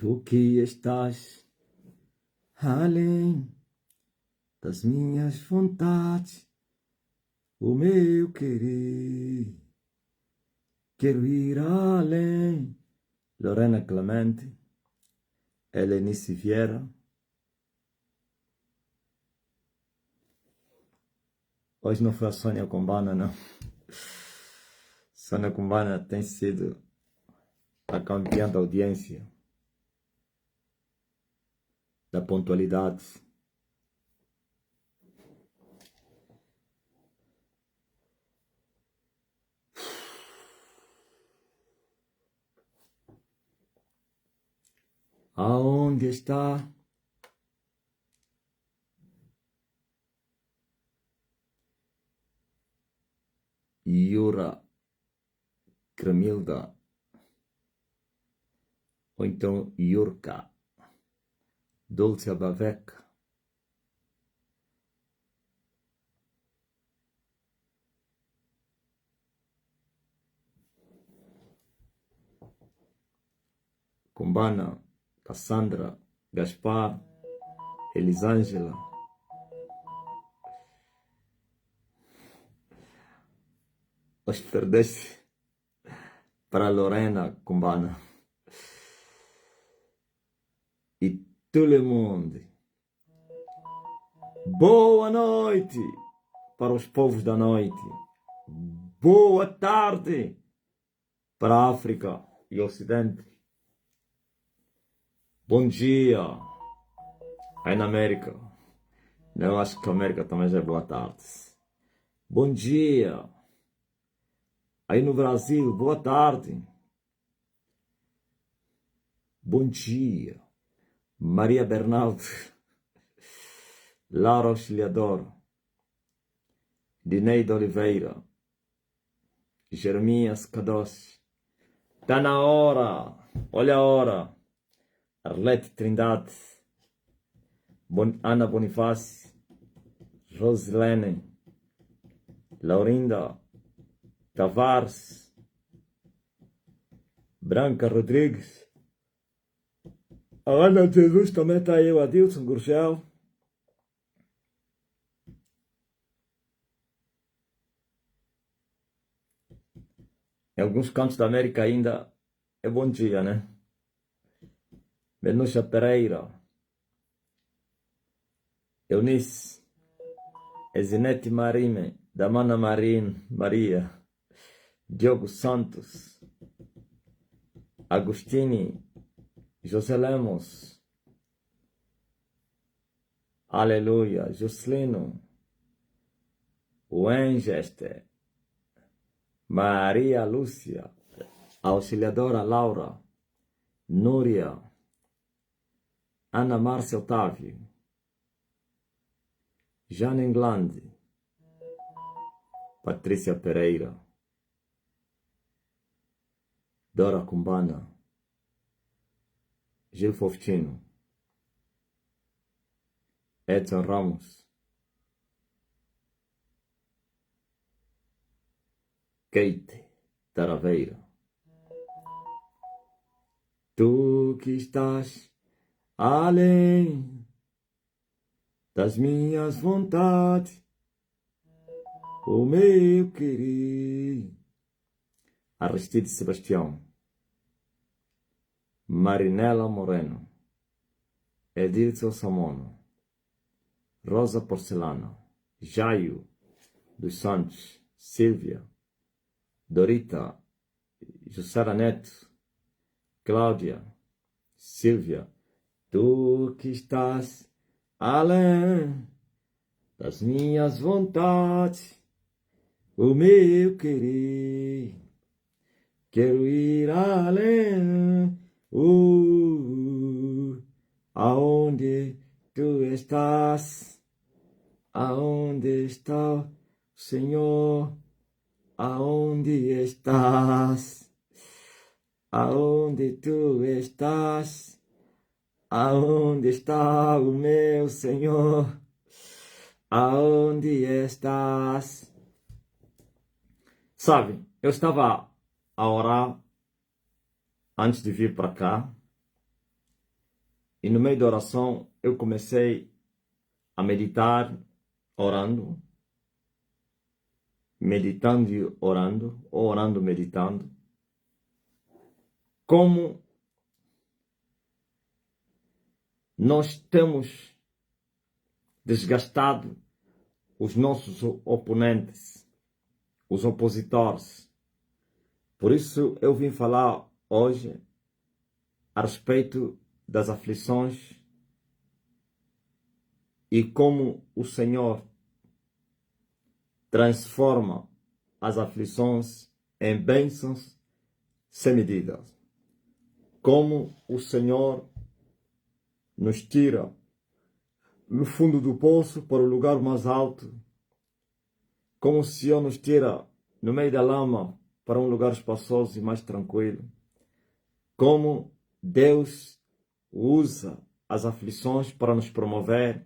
Tu que estás além das minhas vontades, o meu querer, quero ir além. Lorena Clemente, Helenice Vieira. Hoje não foi a Sônia Kumbana, não. Sônia Kumbana tem sido a campeã da audiência, da pontualidade. Aonde está Yura Cremilda? Ou então Yurka Dulce Baveca? Kumbana, Cassandra, Gaspar, Elisângela. Os perdeste para Lorena Kumbana. E todo mundo. Boa noite para os povos da noite. Boa tarde para a África e Ocidente. Bom dia aí na América. Eu acho que a América também já é boa tarde. Bom dia aí no Brasil. Boa tarde. Bom dia Maria Bernardo, Laura Auxiliador, Dineide Oliveira, Jeremias Kadosh. Está na hora. Olha a hora. Arlete Trindade, Ana Bonifácio, Rosilene, Laurinda Tavares, Branca Rodrigues, a Ana Jesus também está aí, o Adilson Gurgel. Em alguns cantos da América ainda é bom dia, né? Benúcia Pereira, Eunice, Ezinete Marime, Damana Maria, Diogo Santos, Agostini, José Lemos, Aleluia, Juscelino, Winchester, Maria Lúcia, Auxiliadora Laura, Núria, Ana Márcia Otávio, Jane England, Patrícia Pereira, Dora Kumbana, Gil Fofchino, Edson Ramos, Kate Taraveira. Tu que estás além das minhas vontades, o meu querer. Aristide Sebastião, Marinela Moreno, Edilson Samono, Rosa Porcelana, Jaio dos Santos, Silvia, Dorita, Jussara Neto, Cláudia, Silvia. Tu que estás além das minhas vontades, o meu querer, quero ir além, aonde tu estás, aonde está o Senhor, aonde estás, aonde tu estás, aonde está o meu Senhor, aonde estás. Sabe, eu estava a orar antes de vir para cá E no meio da oração, eu comecei a meditar, orando, meditando e orando, ou orando, meditando, como nós temos desgastado os nossos oponentes, os opositores. Por isso eu vim falar hoje a respeito das aflições e como o Senhor transforma as aflições em bênçãos sem medida. Como o Senhor nos tira no fundo do poço para o lugar mais alto. Como o Senhor nos tira no meio da lama para um lugar espaçoso e mais tranquilo. Como Deus usa as aflições para nos promover.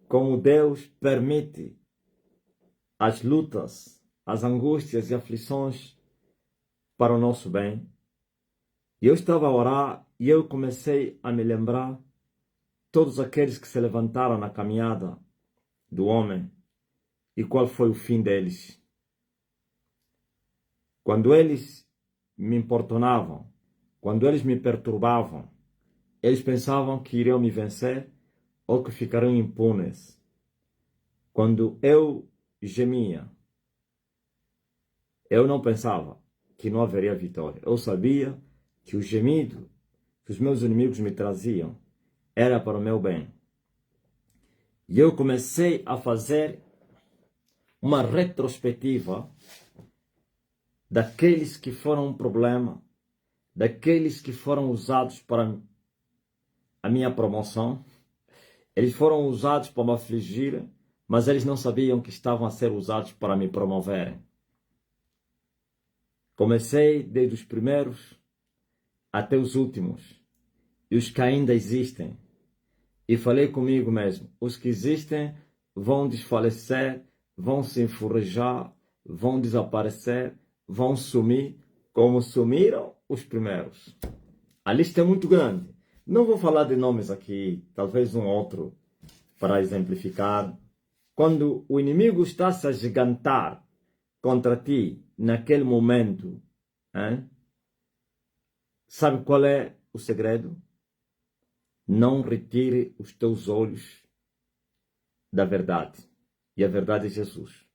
Como Deus permite as lutas, as angústias e aflições para o nosso bem. E eu estava a orar e eu comecei a me lembrar todos aqueles que se levantaram na caminhada do homem e qual foi o fim deles. Quando eles me importunavam, quando eles me perturbavam, eles pensavam que iriam me vencer ou que ficariam impunes. Quando eu gemia, eu não pensava que não haveria vitória. Eu sabia que o gemido que os meus inimigos me traziam era para o meu bem. E eu comecei a fazer uma retrospectiva daqueles que foram um problema, daqueles que foram usados para a minha promoção. Eles foram usados para me afligir, mas eles não sabiam que estavam a ser usados para me promoverem. Comecei desde os primeiros até os últimos, e os que ainda existem. E falei comigo mesmo, os que existem vão desfalecer, vão se enferrujar, vão desaparecer, vão sumir, como sumiram os primeiros. A lista é muito grande. Não vou falar de nomes aqui, talvez um outro para exemplificar. Quando o inimigo está a se agigantar contra ti naquele momento, sabe qual é o segredo? Não retire os teus olhos da verdade. E a verdade é Jesus.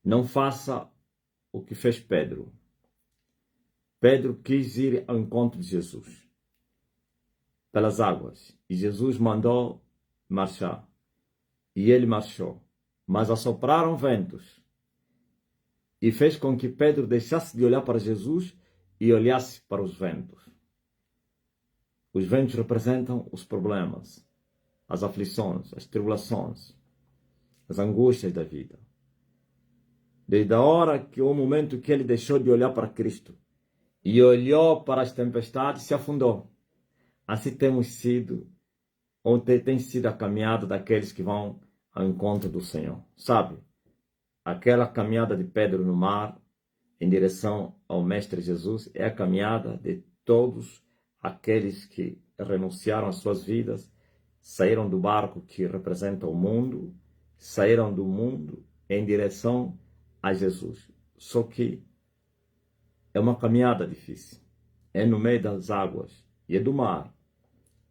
Não faça o que fez Pedro. Pedro quis ir ao encontro de Jesus pelas águas. E Jesus mandou marchar. E ele marchou. Mas assopraram ventos. E fez com que Pedro deixasse de olhar para Jesus e olhasse para os ventos. Os ventos representam os problemas, as aflições, as tribulações, as angústias da vida. Desde a hora que o momento que ele deixou de olhar para Cristo e olhou para as tempestades, se afundou. Assim temos sido, ou tem sido a caminhada daqueles que vão ao encontro do Senhor. Sabe? Aquela caminhada de Pedro no mar, em direção ao Mestre Jesus, é a caminhada de todos aqueles que renunciaram às suas vidas, saíram do barco que representa o mundo, saíram do mundo em direção a Jesus. Só que é uma caminhada difícil. É no meio das águas e é do mar.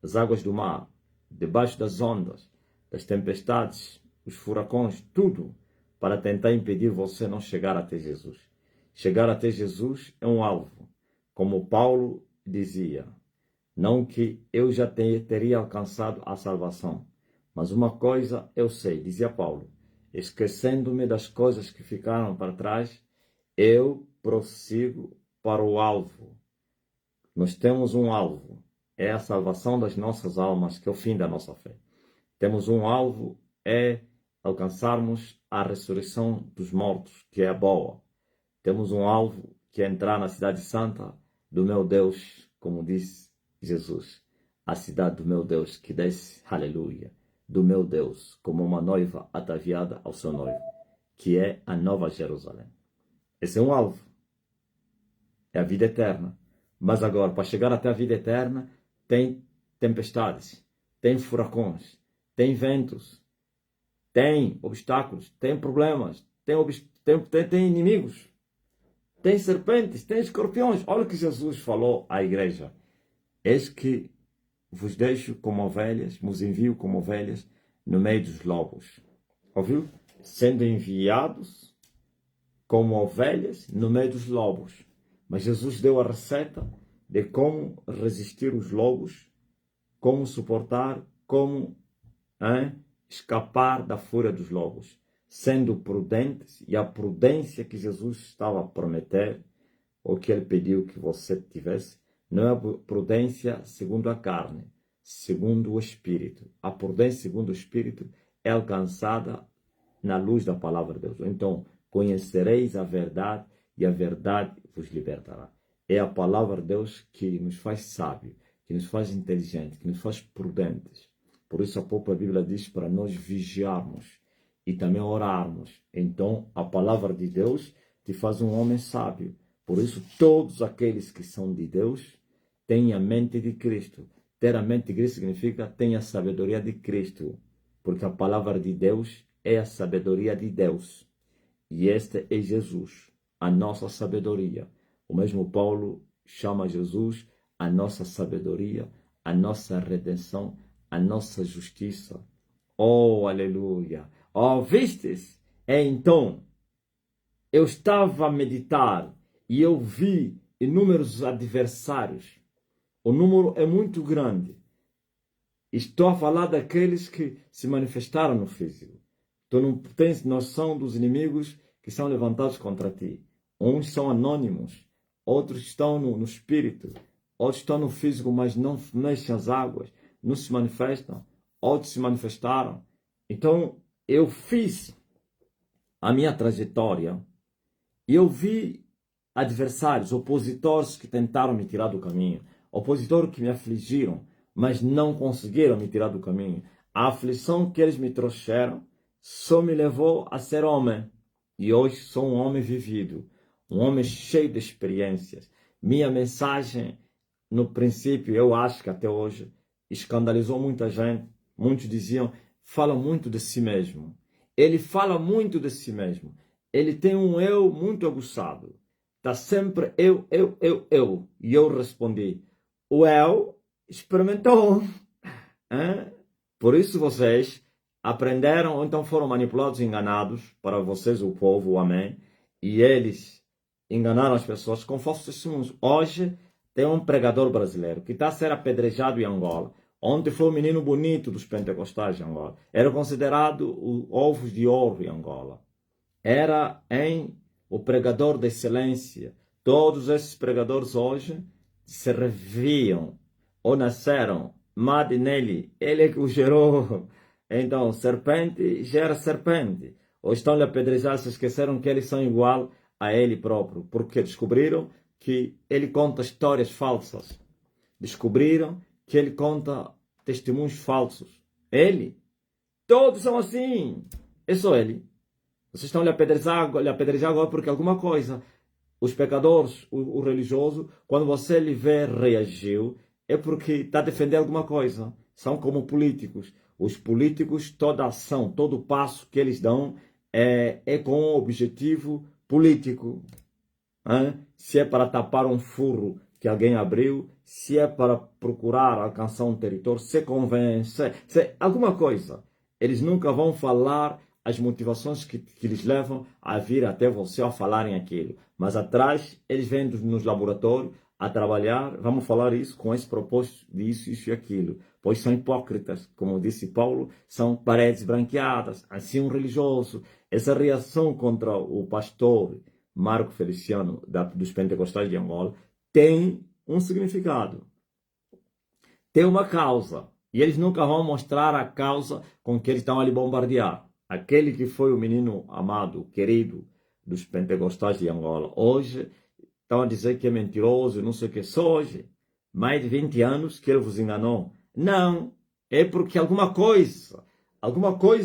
As águas do mar, debaixo das ondas, das tempestades, os furacões, tudo para tentar impedir você não chegar até Jesus. Chegar até Jesus é um alvo. Como Paulo dizia, não que eu já teria alcançado a salvação, mas uma coisa eu sei, dizia Paulo, esquecendo-me das coisas que ficaram para trás, eu prossigo para o alvo. Nós temos um alvo, é a salvação das nossas almas, que é o fim da nossa fé. Temos um alvo, é alcançarmos a ressurreição dos mortos, que é a boa. Temos um alvo, que é entrar na cidade santa do meu Deus, como diz Jesus. A cidade do meu Deus, que desce, aleluia, do meu Deus, como uma noiva ataviada ao seu noivo, que é a Nova Jerusalém. Esse é um alvo. É a vida eterna. Mas agora, para chegar até a vida eterna, tem tempestades, tem furacões, tem ventos, tem obstáculos, tem problemas, tem inimigos, tem serpentes, tem escorpiões. Olha o que Jesus falou à igreja. Eis que vos deixo como ovelhas, vos envio como ovelhas no meio dos lobos. Ouviu? Sendo enviados como ovelhas no meio dos lobos. Mas Jesus deu a receita de como resistir os lobos, como suportar, como escapar da fúria dos lobos. Sendo prudentes, e a prudência que Jesus estava a prometer, ou que ele pediu que você tivesse, não é a prudência segundo a carne, segundo o Espírito. A prudência segundo o Espírito é alcançada na luz da palavra de Deus. Então, conhecereis a verdade e a verdade vos libertará. É a palavra de Deus que nos faz sábio, que nos faz inteligentes, que nos faz prudentes. Por isso a própria Bíblia diz para nós vigiarmos e também orarmos. Então, a palavra de Deus te faz um homem sábio. Por isso, todos aqueles que são de Deus têm a mente de Cristo. Ter a mente de Cristo significa ter a sabedoria de Cristo. Porque a palavra de Deus é a sabedoria de Deus. E este é Jesus, a nossa sabedoria. O mesmo Paulo chama Jesus a nossa sabedoria, a nossa redenção, a nossa justiça. Oh, aleluia! Oh, vistes? Então, eu estava a meditar e eu vi inúmeros adversários. O número é muito grande. Estou a falar daqueles que se manifestaram no físico. Tu não tens noção dos inimigos que são levantados contra ti. Uns são anônimos, outros estão no espírito, outros estão no físico, mas não mexem as águas, não se manifestam, outros se manifestaram. Então, eu fiz a minha trajetória e eu vi adversários, opositores que tentaram me tirar do caminho, opositores que me afligiram, mas não conseguiram me tirar do caminho. A aflição que eles me trouxeram só me levou a ser homem. E hoje sou um homem vivido, um homem cheio de experiências. Minha mensagem, no princípio, eu acho que até hoje, escandalizou muita gente. Muitos diziam, fala muito de si mesmo. Ele fala muito de si mesmo. Ele tem um eu muito aguçado. Está sempre eu. E eu respondi, o eu experimentou. Por isso vocês aprenderam, ou então foram manipulados e enganados, para vocês, o povo, o amém, e eles enganaram as pessoas com falsos testemunhos. Hoje tem um pregador brasileiro que está a ser apedrejado em Angola. Ontem foi o menino bonito dos pentecostais de Angola. Era considerado o ovos de ouro em Angola. Era o pregador de excelência. Todos esses pregadores hoje se reviam ou nasceram made nele. Ele é que o gerou. Então, serpente gera serpente. Ou estão-lhe apedrejados, se esqueceram que eles são igual a ele próprio. Porque descobriram que ele conta histórias falsas. Descobriram que ele conta testemunhos falsos. Ele. Todos são assim. É só ele. Vocês estão lhe apedrejar agora porque alguma coisa. Os pecadores, o religioso, quando você lhe vê reagiu, é porque está a defender alguma coisa. São como políticos. Os políticos, toda ação, todo passo que eles dão é com um objetivo político. Se é para tapar um furo que alguém abriu, se é para procurar alcançar um território, se convence, se alguma coisa. Eles nunca vão falar as motivações que lhes levam a vir até você a falarem aquilo. Mas atrás, eles vêm nos laboratórios a trabalhar, vamos falar isso com esse propósito disso, isso e aquilo. Pois são hipócritas, como disse Paulo, são paredes branqueadas, assim um religioso. Essa reação contra o pastor Marco Feliciano dos Pentecostais de Angola tem um significado, tem uma causa. E eles nunca vão mostrar a causa com que eles estão ali bombardear. Aquele que foi o menino amado, querido dos Pentecostais de Angola, hoje estão a dizer que é mentiroso, não sei o que. Só hoje, mais de 20 anos que ele vos enganou. Não, é porque alguma coisa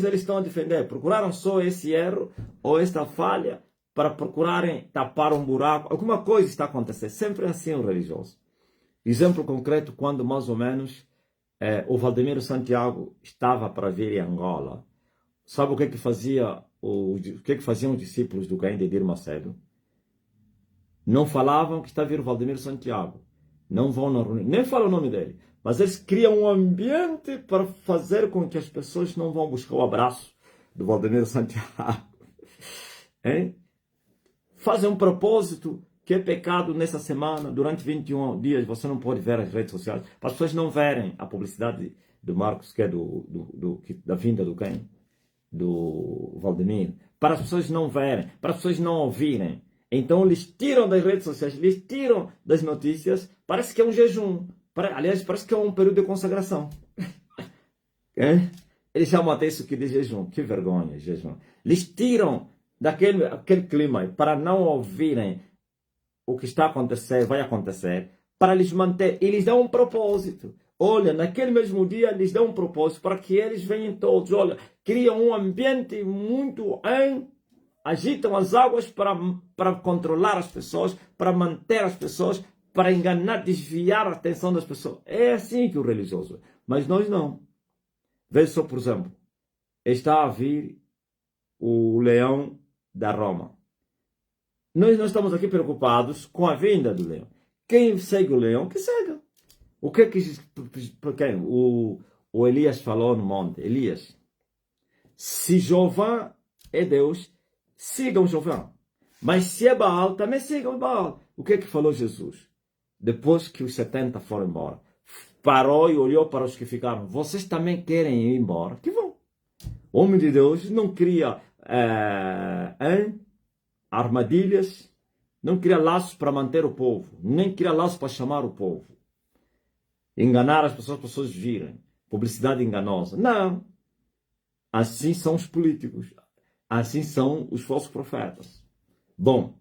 eles estão a defender. Procuraram só esse erro ou esta falha para procurarem tapar um buraco. Alguma coisa está a acontecer. Sempre assim o religioso. Exemplo concreto, quando mais ou menos o Valdemiro Santiago estava para vir em Angola. Sabe o que fazia o que faziam os discípulos do Caim de Edir Macedo? Não falavam que está a vir o Valdemiro Santiago. Não vão na reunião, nem falam o nome dele. Mas eles criam um ambiente para fazer com que as pessoas não vão buscar o abraço do Valdemiro Santiago. Hein? Fazem um propósito que é pecado nessa semana, durante 21 dias, você não pode ver as redes sociais, para as pessoas não verem a publicidade do Marcos, que é da vinda do quem? Do Valdemiro. Para as pessoas não verem, para as pessoas não ouvirem. Então eles tiram das redes sociais, eles tiram das notícias, parece que é um jejum. Aliás, parece que é um período de consagração. É? Eles chamam até isso aqui de jejum. Que vergonha, jejum. Eles tiram aquele clima para não ouvirem o que está a acontecer, vai acontecer, para lhes manter. Eles dão um propósito. Olha, naquele mesmo dia, eles dão um propósito para que eles venham todos. Olha, criam um ambiente muito agitam as águas para controlar as pessoas, para manter as pessoas, para enganar, desviar a atenção das pessoas. É assim que o religioso é. Mas nós não. Veja só, por exemplo, está a vir o leão da Roma. Nós não estamos aqui preocupados com a vinda do leão. Quem segue o leão, que segue. O que quem? O Elias falou no monte. Elias, se Jeová é Deus, sigam Jeová. Mas se é Baal, também sigam Baal. O que falou Jesus? Depois que os 70 foram embora, parou e olhou para os que ficaram. Vocês também querem ir embora? Que vão. O homem de Deus não cria armadilhas, não cria laços para manter o povo, nem cria laços para chamar o povo. Enganar as pessoas virem. Publicidade enganosa. Não. Assim são os políticos. Assim são os falsos profetas. Bom,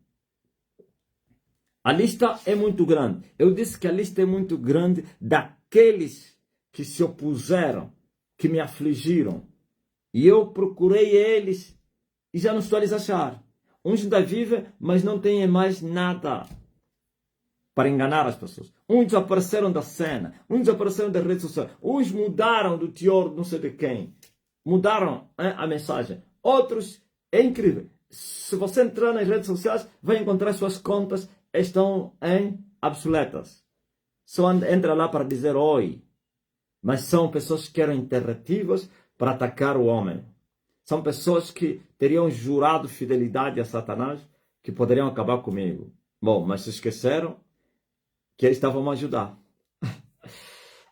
a lista é muito grande. Eu disse que a lista é muito grande daqueles que se opuseram, que me afligiram. E eu procurei eles e já não estou a lhes achar. Uns ainda vivem, mas não têm mais nada para enganar as pessoas. Uns desapareceram da cena, uns desapareceram das redes sociais, uns mudaram do teor não sei de quem. Mudaram a mensagem. Outros, é incrível. Se você entrar nas redes sociais, vai encontrar suas contas estão obsoletas. Só entra lá para dizer oi. Mas são pessoas que eram interativas para atacar o homem. São pessoas que teriam jurado fidelidade a Satanás, que poderiam acabar comigo. Bom, mas se esqueceram que eles estavam a ajudar.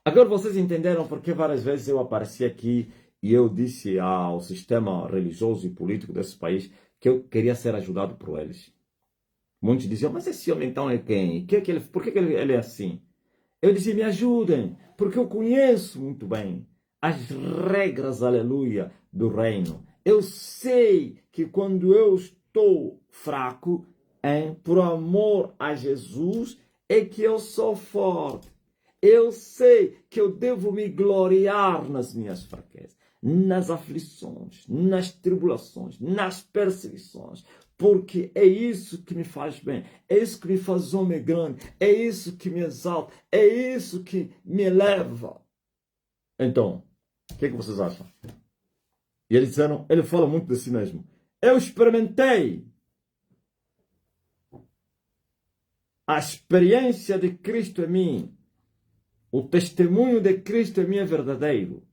Agora vocês entenderam porque várias vezes eu apareci aqui e eu disse ao sistema religioso e político desse país que eu queria ser ajudado por eles. Muitos diziam, mas esse homem então é quem? Por que ele é assim? Eu disse, me ajudem, porque eu conheço muito bem as regras, aleluia, do reino. Eu sei que quando eu estou fraco, por amor a Jesus, é que eu sou forte. Eu sei que eu devo me gloriar nas minhas fraquezas, nas aflições, nas tribulações, nas perseguições, porque é isso que me faz bem, é isso que me faz homem grande, é isso que me exalta, é isso que me eleva. Então, o que vocês acham? E eles disseram, ele fala muito de si mesmo. Eu experimentei a experiência de Cristo em mim. O testemunho de Cristo em mim é verdadeiro.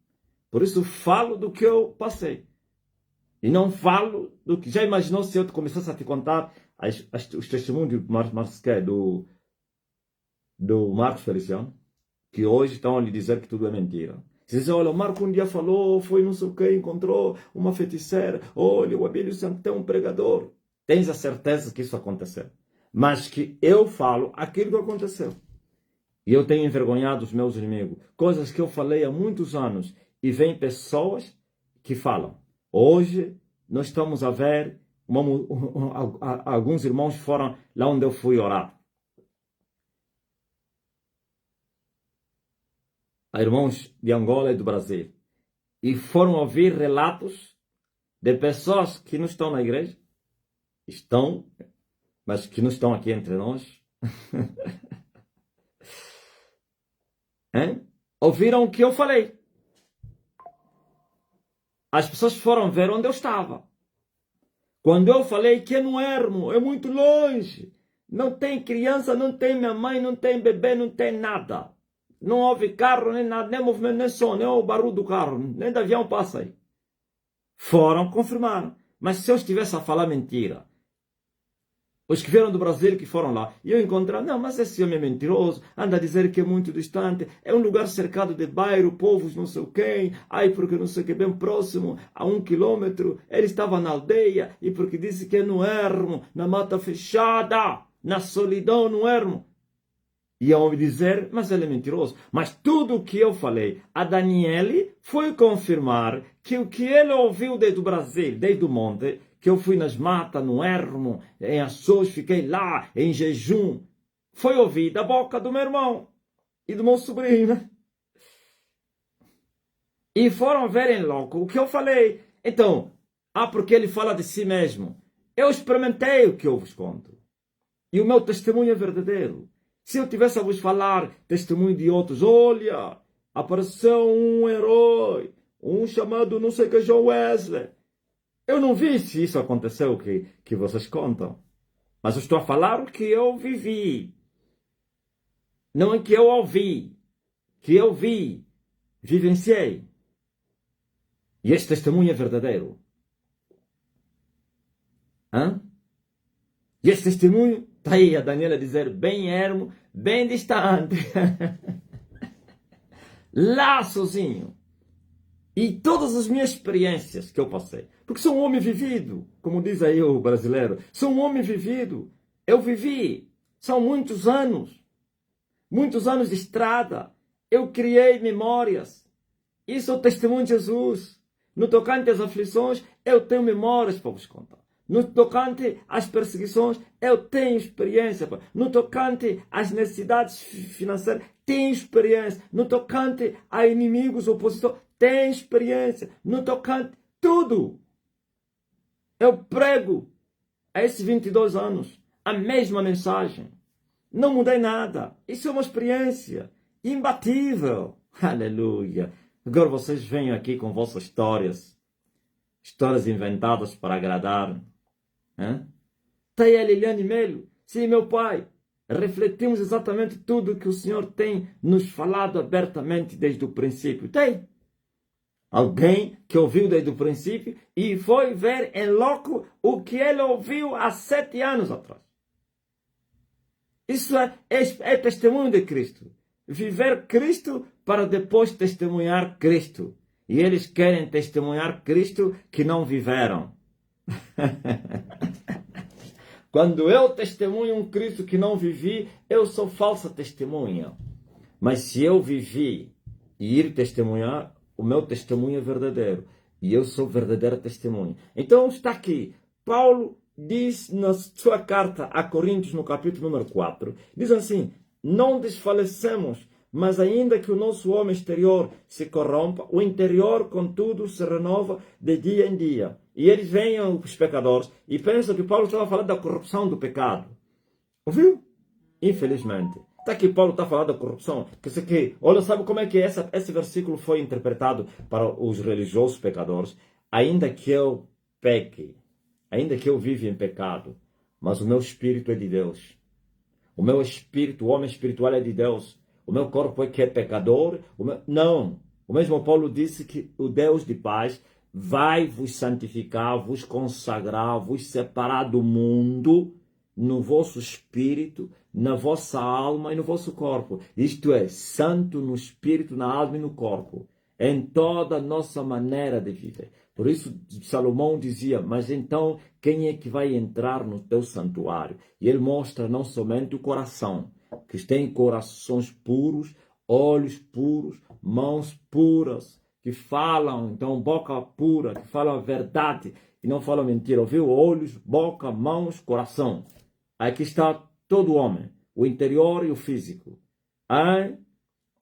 Por isso falo do que eu passei. E não falo do que... Já imaginou se eu começasse a te contar os testemunhos do Marcos Feliciano? Que hoje estão a lhe dizer que tudo é mentira. Você diz, olha, o Marco um dia falou, foi não sei o que, encontrou uma feiticeira. Olha, o Abílio Santo tem um pregador. Tens a certeza que isso aconteceu. Mas que eu falo aquilo que aconteceu. E eu tenho envergonhado os meus inimigos. Coisas que eu falei há muitos anos. E vem pessoas que falam. Hoje, nós estamos a ver, alguns irmãos foram lá onde eu fui orar. Irmãos de Angola e do Brasil. E foram ouvir relatos de pessoas que não estão na igreja. Estão, mas que não estão aqui entre nós. Hein? ouviram o que eu falei. As pessoas foram ver onde eu estava. Quando eu falei que é no Ermo, é muito longe. Não tem criança, não tem minha mãe, não tem bebê, não tem nada. Não houve carro, nem nada, nem movimento, nem som, nem o barulho do carro, nem de avião passa aí. Foram, confirmaram. Mas se eu estivesse a falar mentira, os que vieram do Brasil que foram lá, e eu encontrar, não, mas esse homem é mentiroso, anda a dizer que é muito distante, é um lugar cercado de bairro, povos não sei quem, ai porque não sei o que, bem próximo, a 1 quilômetro, ele estava na aldeia, e porque disse que é no Ermo, na mata fechada, na solidão no Ermo. Iam me dizer, mas ele é mentiroso. Mas tudo o que eu falei a Daniele foi confirmar que o que ele ouviu desde o Brasil, desde o monte, que eu fui nas matas, no Ermo, em Açores, fiquei lá, em jejum, foi ouvido da boca do meu irmão e do meu sobrinho. E foram verem logo o que eu falei. Então, porque ele fala de si mesmo. Eu experimentei o que eu vos conto. E o meu testemunho é verdadeiro. Se eu tivesse a vos falar testemunho de outros, olha, apareceu um herói, um chamado não sei que John Wesley. Eu não vi se isso aconteceu que vocês contam. Mas eu estou a falar o que eu vivi. Não é que eu ouvi, que eu vi, vivenciei. E este testemunho é verdadeiro. Hã? E este testemunho, está aí a Daniela dizer, bem ermo, bem distante. Lá sozinho. E todas as minhas experiências que eu passei. Porque sou um homem vivido, como diz aí o brasileiro. Sou um homem vivido. Eu vivi. São muitos anos de estrada. Eu criei memórias. Isso é o testemunho de Jesus. No tocante às aflições, eu tenho memórias para vos contar. No tocante às perseguições, eu tenho experiência. No tocante às necessidades financeiras, tenho experiência. No tocante a inimigos, oposição, tenho experiência. No tocante, tudo. Eu prego a esses 22 anos a mesma mensagem. Não mudei nada. Isso é uma experiência imbatível. Aleluia. Agora vocês vêm aqui com vossas histórias. Histórias inventadas para agradar. Está aí a Liliane Melo. Sim, meu pai. Refletimos exatamente tudo que o Senhor tem nos falado abertamente desde o princípio. Tem. Alguém que ouviu desde o princípio e foi ver em loco o que ele ouviu há 7 anos atrás. Isso é testemunho de Cristo. Viver Cristo para depois testemunhar Cristo. E eles querem testemunhar Cristo que não viveram. Quando eu testemunho um Cristo que não vivi, eu sou falsa testemunha. Mas se eu vivi e ir testemunhar, o meu testemunho é verdadeiro. E eu sou verdadeira testemunha. Então está aqui. Paulo diz na sua carta a Coríntios, no capítulo número 4, diz assim, não desfalecemos, mas ainda que o nosso homem exterior se corrompa, o interior, contudo, se renova de dia em dia. E eles vêm, os pecadores, e pensam que Paulo estava falando da corrupção do pecado. Ouviu? Infelizmente. Está aqui Paulo está falando da corrupção. Olha, sabe como é que esse versículo foi interpretado para os religiosos pecadores? Ainda que eu peque, ainda que eu viva em pecado, mas o meu espírito é de Deus. O meu espírito, o homem espiritual é de Deus. O meu corpo é que é pecador. Não. O mesmo Paulo disse que o Deus de paz vai vos santificar, vos consagrar, vos separar do mundo no vosso espírito, na vossa alma e no vosso corpo. Isto é, santo no espírito, na alma e no corpo. Em toda a nossa maneira de viver. Por isso Salomão dizia, mas então quem é que vai entrar no teu santuário? E ele mostra não somente o coração, que têm corações puros, olhos puros, mãos puras, que falam, então boca pura, que falam a verdade e não falam mentira. Ouviu? Olhos, boca, mãos, coração. Aqui está todo homem, o interior e o físico.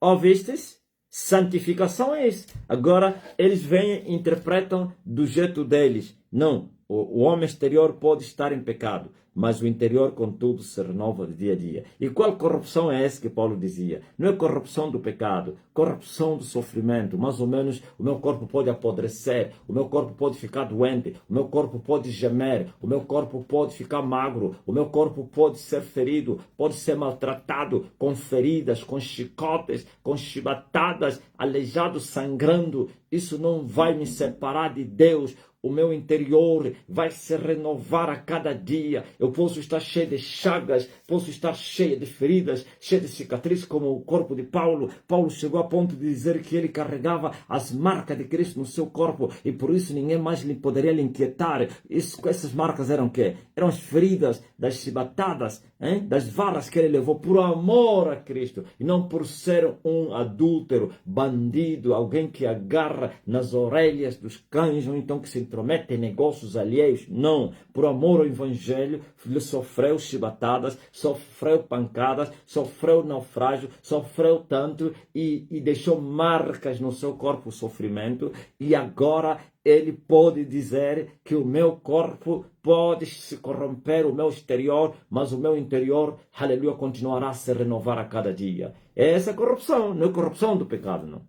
Ouvistes? Santificação é isso. Agora, eles vêm e interpretam do jeito deles. Não, o homem exterior pode estar em pecado, mas o interior, contudo, se renova de dia a dia. E qual corrupção é essa que Paulo dizia? Não é corrupção do pecado, corrupção do sofrimento. Mais ou menos, o meu corpo pode apodrecer, o meu corpo pode ficar doente, o meu corpo pode gemer, o meu corpo pode ficar magro, o meu corpo pode ser ferido, pode ser maltratado, com feridas, com chicotes, com chibatadas, aleijado, sangrando. Isso não vai me separar de Deus. O meu interior vai se renovar a cada dia. Eu posso estar cheio de chagas, posso estar cheio de feridas, cheio de cicatrizes, como o corpo de Paulo. Paulo chegou a ponto de dizer que ele carregava as marcas de Cristo no seu corpo e por isso ninguém mais poderia lhe inquietar. Essas marcas eram o quê? Eram as feridas das chibatadas, das varas que ele levou por amor a Cristo e não por ser um adúltero, bandido, alguém que agarra nas orelhas dos cães ou então que se intromete em negócios alheios. Não, por amor ao Evangelho, ele sofreu chibatadas, sofreu pancadas, sofreu naufrágio, sofreu tanto e deixou marcas no seu corpo, o sofrimento, e agora ele pode dizer que o meu corpo pode se corromper, o meu exterior, mas o meu interior, aleluia, continuará a se renovar a cada dia. Essa é a corrupção, não é corrupção do pecado, não.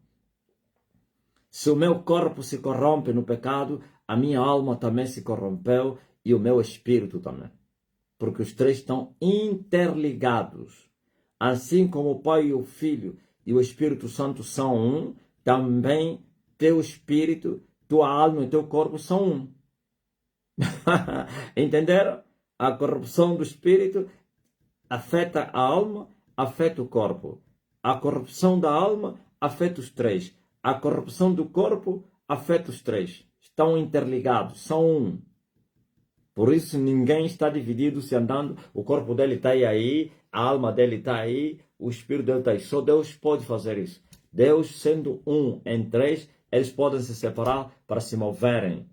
Se o meu corpo se corrompe no pecado, a minha alma também se corrompeu e o meu espírito também. Porque os três estão interligados. Assim como o Pai e o Filho e o Espírito Santo são um, também teu espírito, tua alma e teu corpo são um. Entenderam? A corrupção do espírito afeta a alma, afeta o corpo. A corrupção da alma afeta os três. A corrupção do corpo afeta os três. Estão interligados, são um. Por isso ninguém está dividido se andando. O corpo dele está aí, a alma dele está aí, o espírito dele está aí. Só Deus pode fazer isso. Deus sendo um em três, eles podem se separar para se moverem.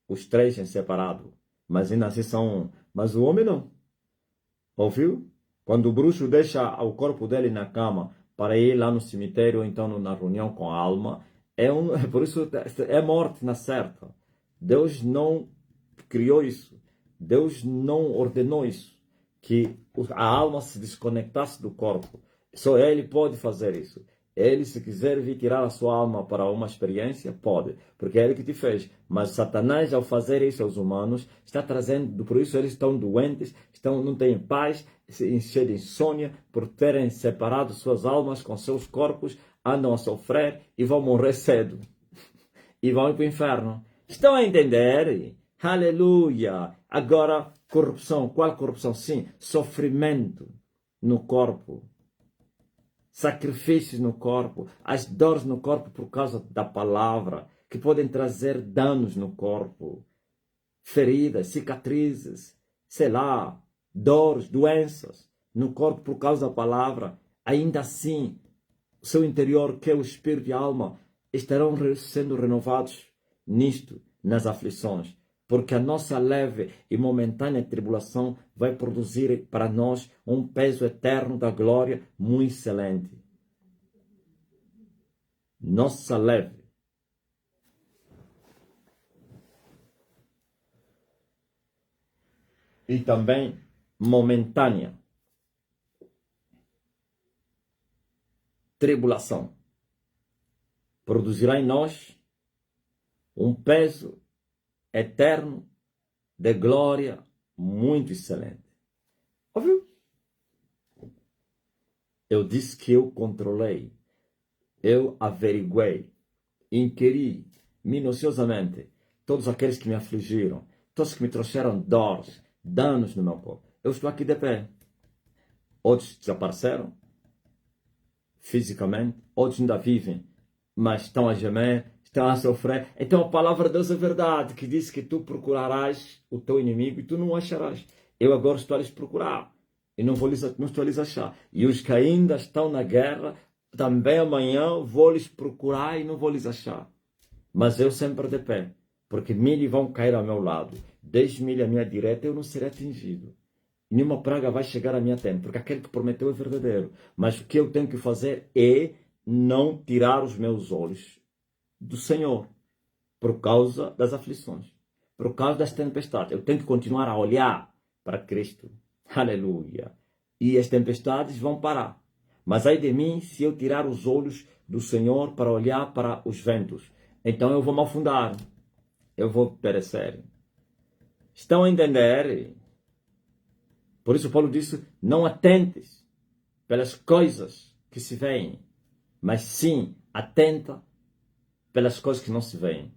Os três em separado. Mas ainda assim são um. Mas o homem não. Ouviu? Quando o bruxo deixa o corpo dele na cama para ir lá no cemitério ou então na reunião com a alma, por isso é morte na certa. Deus não criou isso. Deus não ordenou isso. Que a alma se desconectasse do corpo. Só Ele pode fazer isso. Ele, se quiser vir tirar a sua alma para uma experiência, pode, porque é Ele que te fez. Mas Satanás, ao fazer isso aos humanos, está trazendo, por isso eles estão doentes, não têm paz, cheios de insônia, por terem separado suas almas com seus corpos, andam a sofrer e vão morrer cedo. E vão ir para o inferno. Estão a entender? Aleluia! Agora, corrupção. Qual corrupção? Sim, sofrimento no corpo. Sacrifícios no corpo, as dores no corpo por causa da palavra, que podem trazer danos no corpo, feridas, cicatrizes, sei lá, dores, doenças no corpo por causa da palavra. Ainda assim, o seu interior, que é o espírito e a alma, estarão sendo renovados nisto, nas aflições. Porque a nossa leve e momentânea tribulação vai produzir para nós um peso eterno da glória muito excelente. Nossa leve. E também momentânea tribulação produzirá em nós um peso eterno de glória muito excelente. Ouviu? Eu disse que eu controlei, eu averiguei, inquiri minuciosamente todos aqueles que me afligiram, todos que me trouxeram dores, danos no meu corpo. Eu estou aqui de pé. Outros desapareceram fisicamente, outros ainda vivem, mas estão a gemer, estão a sofrer. Então a palavra de Deus é verdade, que diz que tu procurarás o teu inimigo e tu não o acharás. Eu agora estou a lhes procurar e não estou a lhes achar. E os que ainda estão na guerra, também amanhã vou lhes procurar e não vou lhes achar. Mas eu sempre de pé, porque 1000 vão cair ao meu lado, 10.000 à minha direita, eu não serei atingido. Nenhuma praga vai chegar à minha tenda, porque aquele que prometeu é verdadeiro. Mas o que eu tenho que fazer é não tirar os meus olhos do Senhor, por causa das aflições, por causa das tempestades. Eu tenho que continuar a olhar para Cristo. Aleluia. E as tempestades vão parar. Mas ai de mim se eu tirar os olhos do Senhor para olhar para os ventos. Então eu vou me afundar. Eu vou perecer. Estão a entender? Por isso Paulo disse, não atentes pelas coisas que se veem, mas sim atenta pelas coisas que não se veem.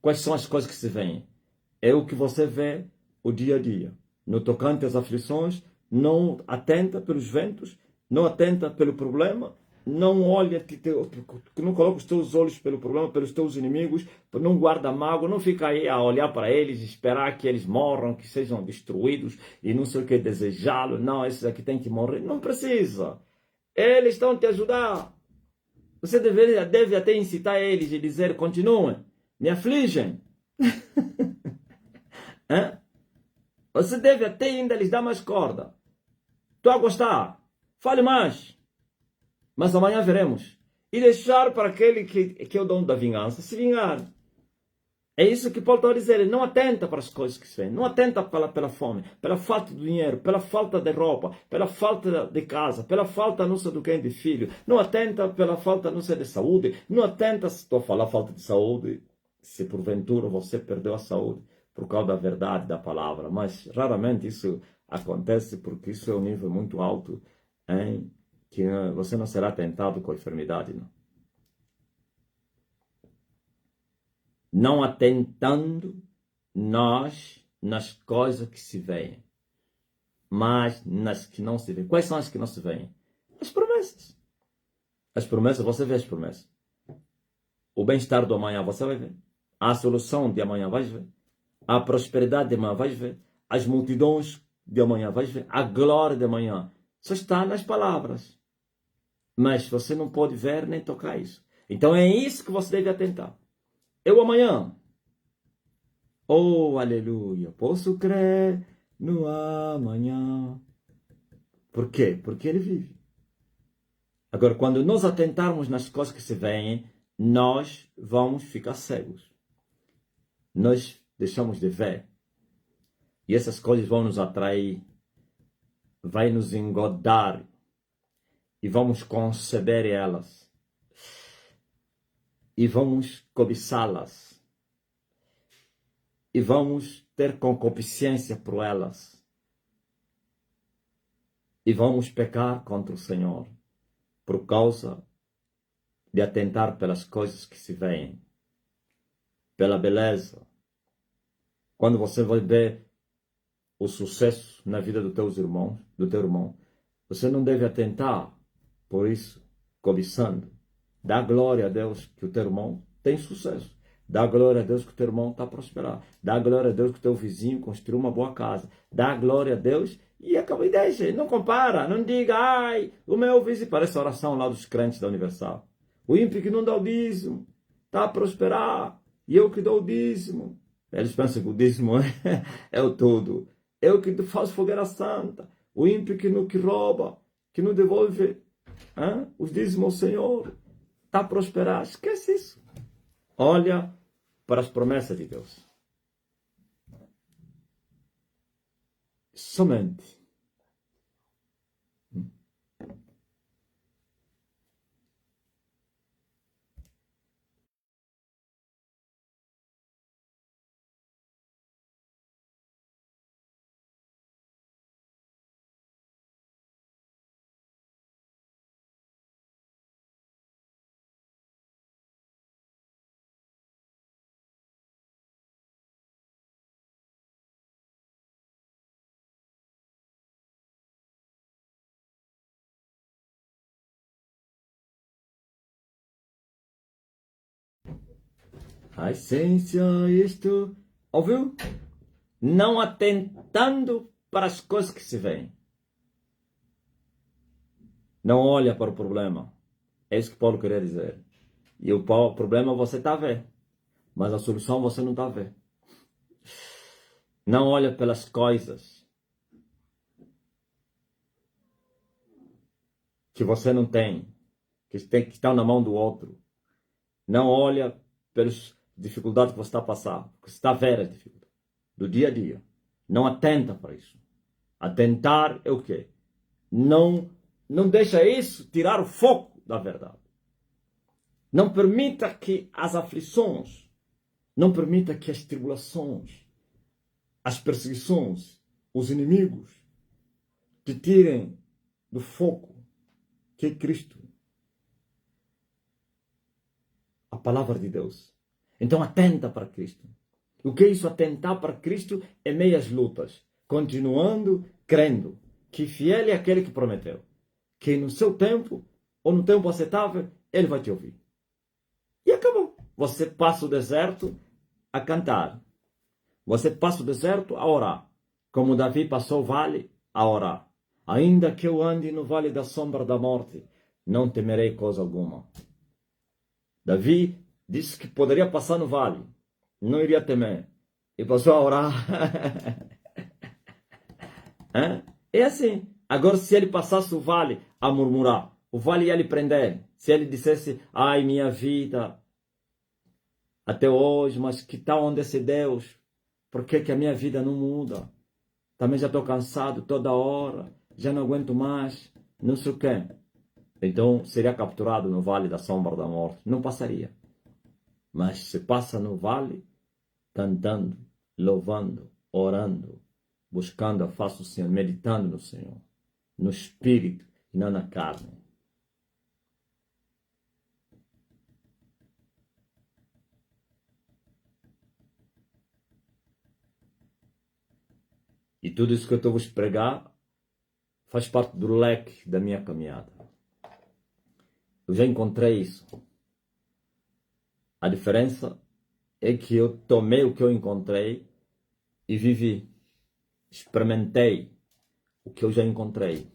Quais são as coisas que se veem? É o que você vê o dia a dia. No tocante às aflições, não atenta pelos ventos, não atenta pelo problema, não olha, não coloca os teus olhos pelo problema, pelos teus inimigos, não guarda mágoa, não fica aí a olhar para eles, esperar que eles morram, que sejam destruídos e não sei o que, desejá-lo. Não, esses aqui tem que morrer. Não precisa. Eles estão te ajudar. Você deve até incitar eles e dizer, continuem, me afligem. Você deve até ainda lhes dar mais corda. Estou a gostar. Fale mais. Mas amanhã veremos. E deixar para aquele que é o dono da vingança se vingar. É isso que Paulo está a dizer. Ele não atenta para as coisas que se vêem. Não atenta pela fome, pela falta de dinheiro, pela falta de roupa, pela falta de casa, pela falta não sei do que de filho. Não atenta pela falta não sei de saúde. Não atenta, se estou a falar falta de saúde, se porventura você perdeu a saúde por causa da verdade da palavra. Mas raramente isso acontece porque isso é um nível muito alto em que você não será tentado com a enfermidade, não. Não atentando nós nas coisas que se veem, mas nas que não se veem. Quais são as que não se veem? As promessas. As promessas, você vê as promessas. O bem-estar do amanhã você vai ver. A solução de amanhã vais ver. A prosperidade de amanhã vais ver. As multidões de amanhã vais ver. A glória de amanhã só está nas palavras. Mas você não pode ver nem tocar isso. Então é isso que você deve atentar. Eu amanhã, oh aleluia, posso crer no amanhã. Por quê? Porque ele vive. Agora, quando nós atentarmos nas coisas que se veem, nós vamos ficar cegos. Nós deixamos de ver. E essas coisas vão nos atrair, vai nos engodar e vamos conceber elas. E vamos cobiçá-las. E vamos ter concupiscência por elas. E vamos pecar contra o Senhor por causa de atentar pelas coisas que se veem, pela beleza. Quando você vai ver o sucesso na vida do teu irmão, você não deve atentar por isso, cobiçando. Dá glória a Deus que o teu irmão tem sucesso. Dá glória a Deus que o teu irmão está a prosperar. Dá glória a Deus que o teu vizinho construiu uma boa casa. Dá glória a Deus e acaba e deixa. Não compara, não diga, ai, o meu vizinho. Parece a oração lá dos crentes da Universal. O ímpio que não dá o dízimo está a prosperar. E eu que dou o dízimo. Eles pensam que o dízimo é o todo. Eu que faço fogueira santa. O ímpio que rouba, que não devolve os dízimos ao Senhor. Está a prosperar. Esquece isso. Olha para as promessas de Deus. Somente. A essência isto. Ouviu? Não atentando para as coisas que se veem. Não olha para o problema. É isso que Paulo queria dizer. E o problema você está a ver. Mas a solução você não está a ver. Não olha pelas coisas que você não tem, que estão na mão do outro. Não olha pelas dificuldades que você está a passar, porque você está a ver as dificuldades do dia a dia. Não atenta para isso. Atentar é o quê? Não deixa isso tirar o foco da verdade. Não permita que as aflições, não permita que as tribulações, as perseguições, os inimigos te tirem do foco que é Cristo. A palavra de Deus. Então atenta para Cristo. O que é isso? Atentar para Cristo é meias lutas. Continuando crendo que fiel é aquele que prometeu. Que no seu tempo, ou no tempo aceitável, Ele vai te ouvir. E acabou. Você passa o deserto a cantar. Você passa o deserto a orar. Como Davi passou o vale a orar. Ainda que eu ande no vale da sombra da morte, não temerei coisa alguma. Davi disse que poderia passar no vale. Não iria temer. E passou a orar. É assim. Agora, se ele passasse o vale a murmurar, o vale ia lhe prender. Se ele dissesse, ai, minha vida, até hoje, mas que tal onde esse Deus? Por que a minha vida não muda? Também já estou cansado toda hora, já não aguento mais, não sei o quê. Então, seria capturado no vale da sombra da morte. Não passaria. Mas se passa no vale, cantando, louvando, orando, buscando a face do Senhor, meditando no Senhor, no Espírito e não na carne. E tudo isso que eu estou a vos pregar faz parte do leque da minha caminhada. Eu já encontrei isso. A diferença é que eu tomei o que eu encontrei e vivi. Experimentei o que eu já encontrei.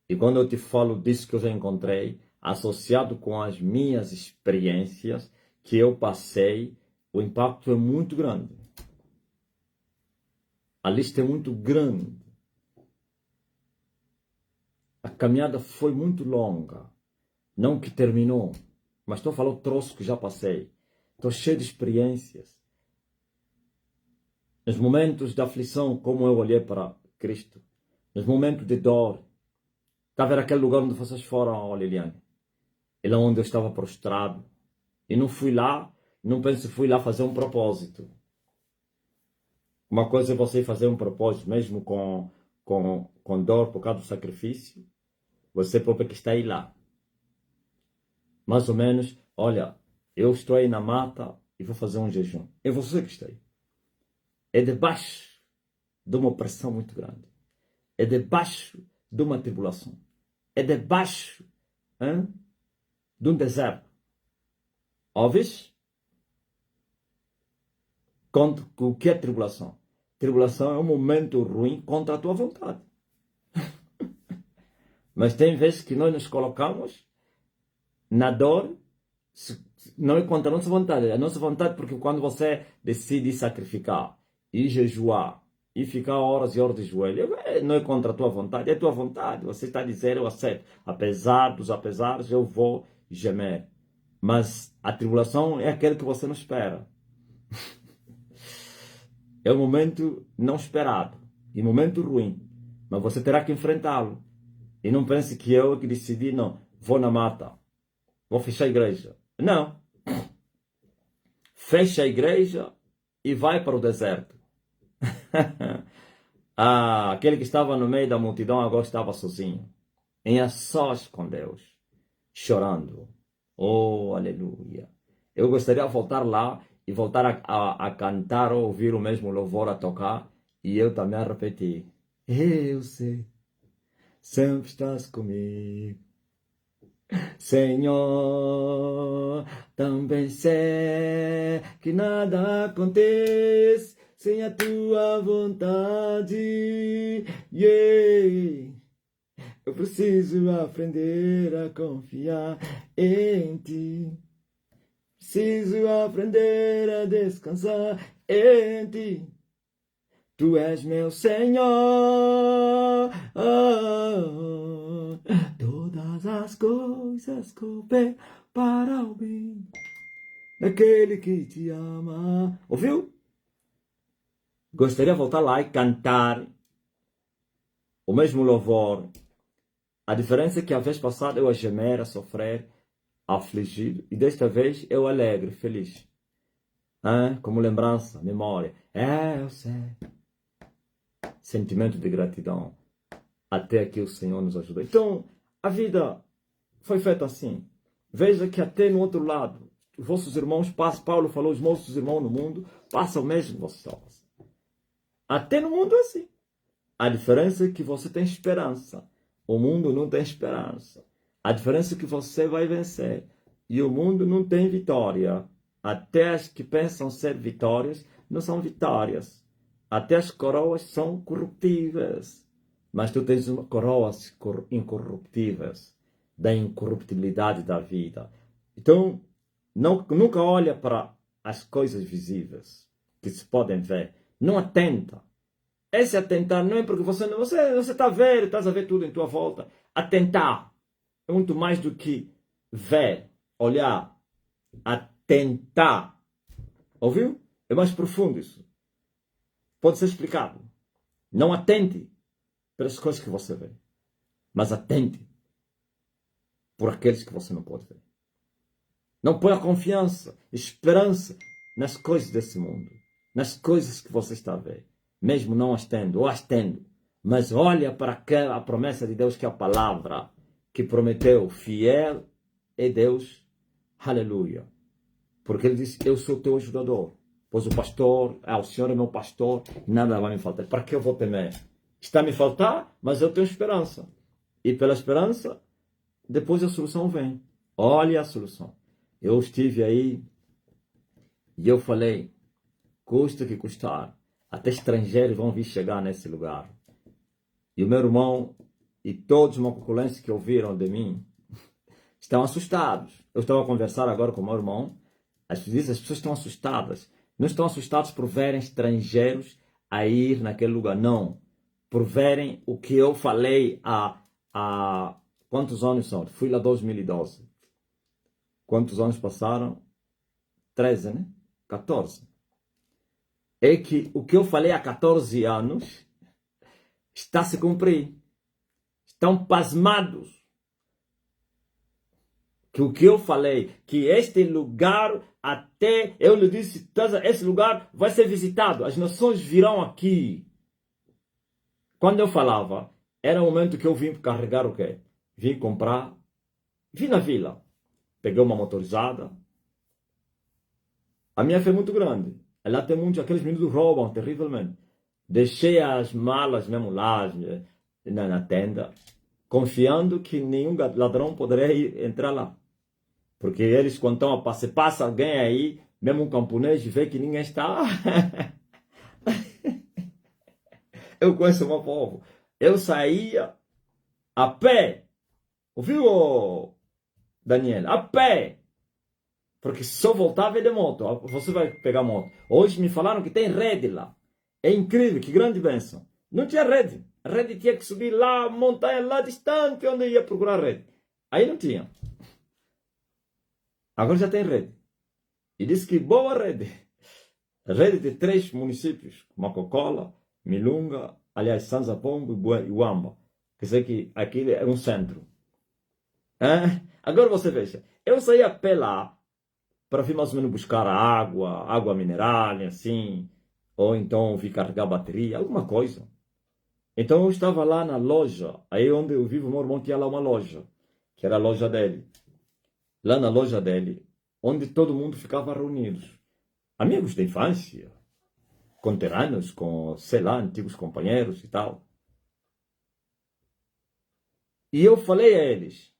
E quando eu te falo disso que eu já encontrei, associado com as minhas experiências que eu passei, o impacto é muito grande. A lista é muito grande. A caminhada foi muito longa. Não que terminou, mas estou a falar o troço que já passei. Estou cheio de experiências. Nos momentos de aflição, como eu olhei para Cristo. Nos momentos de dor. Está a ver aquele lugar onde vocês foram, oh Liliane? Ele é onde eu estava prostrado. E não fui lá, não penso que fui lá fazer um propósito. Uma coisa é você fazer um propósito, mesmo com dor por causa do sacrifício. Você próprio que está aí lá. Mais ou menos, olha, eu estou aí na mata e vou fazer um jejum. É você que está aí. É debaixo de uma opressão muito grande. É debaixo de uma tribulação. É debaixo de um deserto. Ouves? O que é tribulação? Tribulação é um momento ruim contra a tua vontade. Mas tem vezes que nós nos colocamos na dor, não é contra a nossa vontade. A nossa vontade, porque quando você decide sacrificar e jejuar e ficar horas e horas de joelho, não é contra a tua vontade, é a tua vontade. Você está a dizer, eu aceito. Apesar dos apesares, eu vou gemer. Mas a tribulação é aquele que você não espera. É um momento não esperado e momento ruim, mas você terá que enfrentá-lo. E não pense que eu que decidi, não, vou na mata, vou fechar a igreja. Não. Fecha a igreja e vai para o deserto. Aquele que estava no meio da multidão agora estava sozinho, em a sós com Deus, chorando. Oh, aleluia. Eu gostaria de voltar lá e voltar a cantar ou ouvir o mesmo louvor a tocar e eu também a repetir. Eu sei, sempre estás comigo. Senhor, também sei que nada acontece sem a tua vontade. Yeah. Eu preciso aprender a confiar em ti. Preciso aprender a descansar em ti. Tu és meu Senhor. Todas as coisas cooperam para o bem daquele que te ama. Ouviu? Gostaria de voltar lá e cantar o mesmo louvor. A diferença é que a vez passada eu a gemer, a sofrer, a afligir, e desta vez eu alegre, feliz. Como lembrança, memória. Eu sei. Sentimento de gratidão. Até aqui o Senhor nos ajudou. Então, a vida foi feita assim. Veja que até no outro lado, os vossos irmãos passam, Paulo falou, os vossos irmãos no mundo passam mesmo vossos salvos. Até no mundo é assim. A diferença é que você tem esperança. O mundo não tem esperança. A diferença é que você vai vencer. E o mundo não tem vitória. Até as que pensam ser vitórias não são vitórias. Até as coroas são corruptíveis. Mas tu tens coroas incorruptíveis, da incorruptibilidade da vida. Então, nunca olha para as coisas visíveis que se podem ver. Não atenta. Esse atentar não é porque você está velho, estás a ver tudo em tua volta. Atentar é muito mais do que ver, olhar. Atentar. Ouviu? É mais profundo isso. Pode ser explicado. Não atente pelas coisas que você vê, mas atente por aqueles que você não pode ver. Não ponha confiança, esperança nas coisas desse mundo, nas coisas que você está a ver, mesmo não as tendo, ou as tendo. Mas olha para a promessa de Deus, que é a palavra que prometeu. Fiel é Deus, aleluia. Porque ele disse, eu sou teu ajudador. Pois o pastor, o Senhor é meu pastor, nada vai me faltar. Para que eu vou temer? Está a me faltar, mas eu tenho esperança. E pela esperança, depois a solução vem. Olha a solução. Eu estive aí e eu falei, custa que custar, até estrangeiros vão vir chegar nesse lugar. E o meu irmão e todos os macuculenses que ouviram de mim estão assustados. Eu estava a conversar agora com o meu irmão. As pessoas estão assustadas. Não estão assustados por verem estrangeiros a ir naquele lugar. Não. Por verem o que eu falei há quantos anos são? Fui lá em 2012. Quantos anos passaram? 13, né? 14. É que o que eu falei há 14 anos está a se cumprir. Estão pasmados. Que o que eu falei, que este lugar, até eu lhe disse, esse lugar vai ser visitado, as nações virão aqui. Quando eu falava, era o momento que eu vim carregar o quê? Vim comprar, vim na vila, peguei uma motorizada. A minha fé é muito grande. Lá tem muitos, aqueles meninos roubam terrivelmente. Deixei as malas mesmo lá na tenda, confiando que nenhum ladrão poderia entrar lá. Porque eles, quando estão a passar, passa alguém aí, mesmo um camponês, vê que ninguém está. Eu conheço o meu povo. Eu saía a pé. Ouviu, Daniel? A pé. Porque se eu voltava de moto, você vai pegar moto. Hoje me falaram que tem rede lá. É incrível, que grande bênção. Não tinha rede. A rede tinha que subir lá, montanha lá distante, onde eu ia procurar rede. Aí não tinha. Agora já tem rede. E disse que boa rede. Rede de 3 municípios. Macocola, Milunga, aliás, Sanza Pombo e Uamba. Quer dizer que aquilo é um centro. Agora você veja. Eu saí a pé lá para vir mais ou menos buscar água mineral, assim. Ou então vir carregar bateria, alguma coisa. Então eu estava lá na loja. Aí onde eu vivo, meu irmão tinha lá uma loja. Que era a loja dele. Lá na loja dele, onde todo mundo ficava reunidos. Amigos de infância, conterrâneos, com, sei lá, antigos companheiros e tal. E eu falei a eles,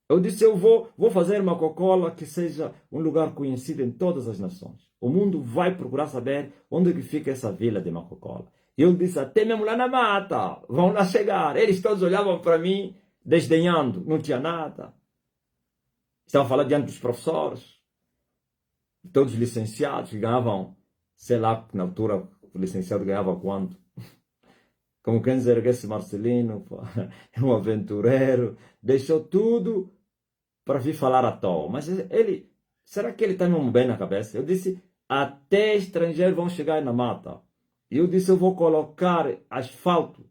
eu disse, eu vou fazer uma Coca-Cola que seja um lugar conhecido em todas as nações. O mundo vai procurar saber onde que fica essa vila de Coca-Cola. E eu disse, até mesmo lá na mata, vão lá chegar. Eles todos olhavam para mim, desdenhando, não tinha nada. Estavam falando diante dos professores, todos licenciados, que ganhavam, sei lá, na altura o licenciado ganhava quanto. Como quem dizer que esse Marcelino é um aventureiro, deixou tudo para vir falar à toa. Mas ele, será que ele está mesmo bem na cabeça? Eu disse, até estrangeiros vão chegar na mata. E eu disse, eu vou colocar asfalto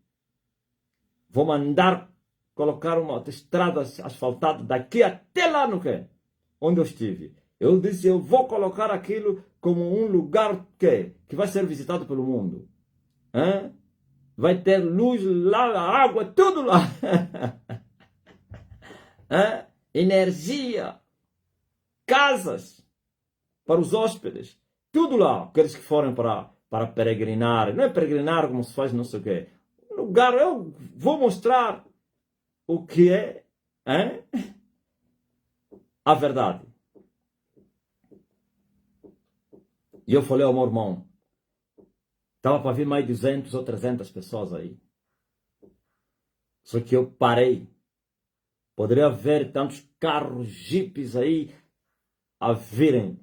vou mandar colocar uma estrada asfaltada daqui até lá no quê? Onde eu estive. Eu disse, eu vou colocar aquilo como um lugar que vai ser visitado pelo mundo. Hein? Vai ter luz lá, água, tudo lá. Hein? Energia, casas para os hóspedes, tudo lá. Aqueles que forem para peregrinar, não é peregrinar como se faz não sei o quê. Lugar, eu vou mostrar o que é, hein? A verdade. E eu falei ao meu irmão, estava para vir mais 200 ou 300 pessoas aí. Só que eu parei. Poderia haver tantos carros, jipes aí a virem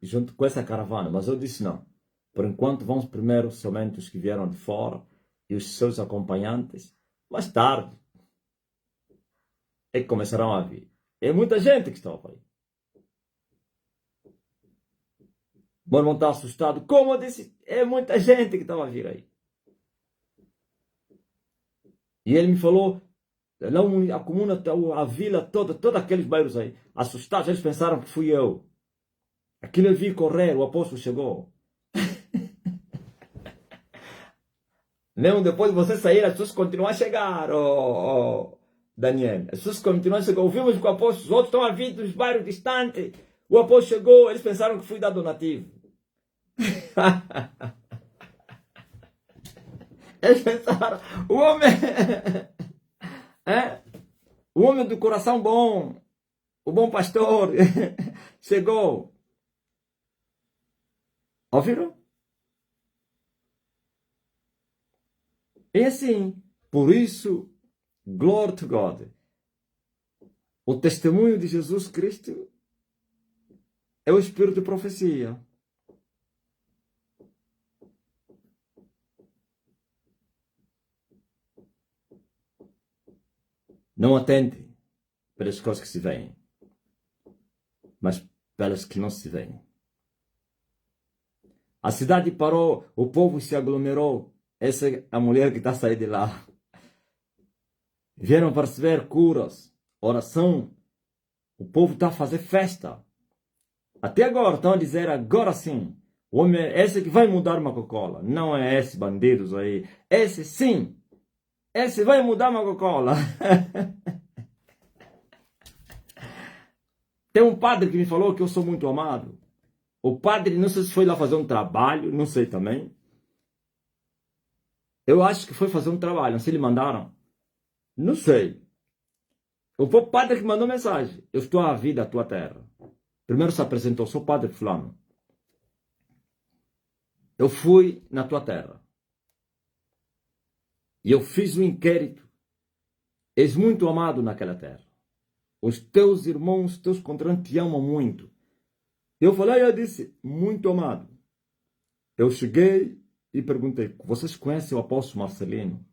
junto com essa caravana. Mas eu disse não. Por enquanto vamos primeiro somente os que vieram de fora e os seus acompanhantes. Mais tarde é que começarão a vir. É muita gente que estava aí. Meu irmão está assustado. Como eu disse, é muita gente que estava a vir aí. E ele me falou, não, a comuna, a vila toda, todos aqueles bairros aí, assustados, eles pensaram que fui eu. Aquilo eu vi correr, o apóstolo chegou. Mesmo depois de você sair, as pessoas continuam a chegar, Daniel. As pessoas continuam a chegar. Ouvimos que o apóstolo, os outros estão a vir dos bairros distantes. O apóstolo chegou, eles pensaram que fui dar donativo. Eles pensaram, o homem, o homem do coração bom, o bom pastor, chegou. Ouviram? É assim. Por isso, glory to God. O testemunho de Jesus Cristo é o espírito de profecia. Não atente pelas coisas que se veem, mas pelas que não se veem. A cidade parou, o povo se aglomerou. Essa é a mulher que está saindo de lá. Vieram para receber curas, oração. O povo está a fazer festa. Até agora estão a dizer, agora sim, o homem é esse que vai mudar uma Coca-Cola. Não é esse bandidos aí. Esse sim. Esse vai mudar uma Coca-Cola. Tem um padre que me falou que eu sou muito amado. O padre, não sei se foi lá fazer um trabalho, não sei também. Eu acho que foi fazer um trabalho, não sei se lhe mandaram. Não sei. O padre que mandou mensagem. Eu estou à vida, à tua terra. Primeiro se apresentou, sou padre fulano. Eu fui na tua terra. E eu fiz um inquérito. És muito amado naquela terra. Os teus irmãos, teus conterrâneos te amam muito. Eu falei, eu disse, muito amado. Eu cheguei e perguntei, vocês conhecem o apóstolo Marcelino?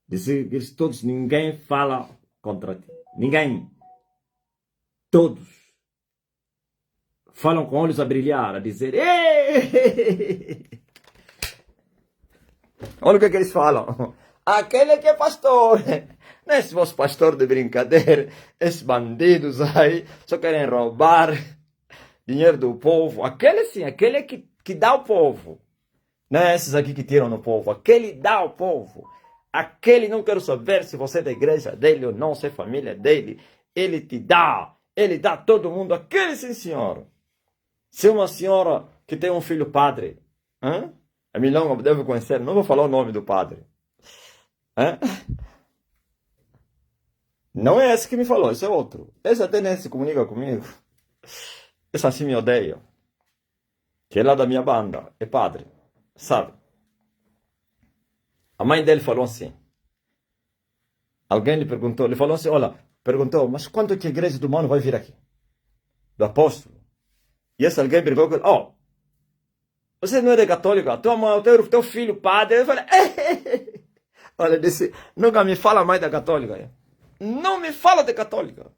Disse, eles todos, ninguém fala contra ti. Ninguém. Todos falam com olhos a brilhar, a dizer, ei! Olha o que eles falam. Aquele que é pastor. Não é esse vosso pastor de brincadeira. Esses bandidos aí só querem roubar dinheiro do povo. Aquele sim, aquele que dá ao povo. Não é esses aqui que tiram no povo. Aquele dá ao povo. Aquele não quero saber se você é da igreja dele ou não, se é família dele. Ele te dá. Ele dá a todo mundo. Aquele sim, senhor. Se uma senhora que tem um filho padre, a Milão deve conhecer, não vou falar o nome do padre. Não é esse que me falou, esse é outro. Esse até nem se comunica comigo. Esse assim me odeia. Que é lá da minha banda, é padre, sabe? A mãe dele falou assim. Alguém lhe perguntou, ele falou assim, olha, perguntou, mas quando é que a igreja do mano vai vir aqui? Do apóstolo. E esse alguém perguntou, você não é de católico? Teu filho padre. Eu falei, olha, disse, nunca me fala mais da católica. Não me fala de católica.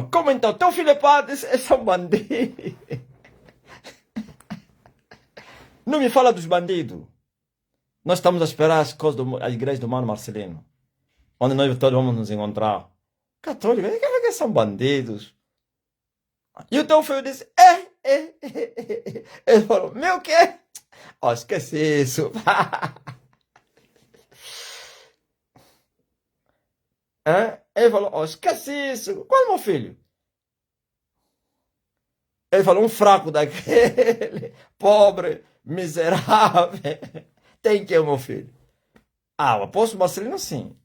Como então? Teu filho é padre? Esse é um bandido. Não me fala dos bandidos. Nós estamos a esperar as coisas a igreja do Mano Marcelino, onde nós todos vamos nos encontrar. Católicos, que são bandidos. E o teu filho disse, Ele falou, meu quê? Oh, esqueci isso. Ele falou, oh, esquece isso. Qual é meu filho? Ele falou, um fraco daquele, pobre, miserável. Tem que, meu filho? Ah, o apóstolo Marcelino, sim.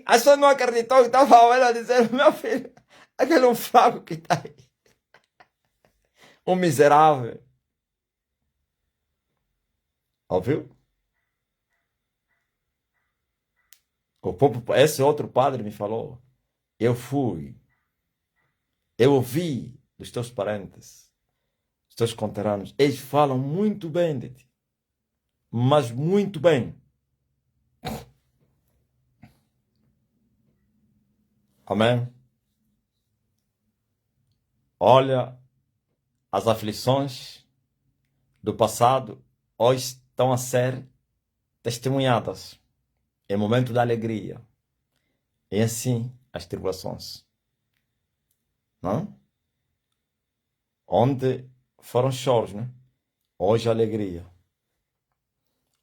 A pessoa não acreditou que estava ela dizendo, meu filho, aquele é um fraco que está aí. Um miserável. Ouviu? Esse outro padre me falou, eu ouvi dos teus parentes, dos teus conterrâneos, eles falam muito bem de ti, mas muito bem. Amém? Olha, as aflições do passado hoje estão a ser testemunhadas em momento da alegria. E assim as tribulações. Não? Onde foram choros, né? Hoje é alegria.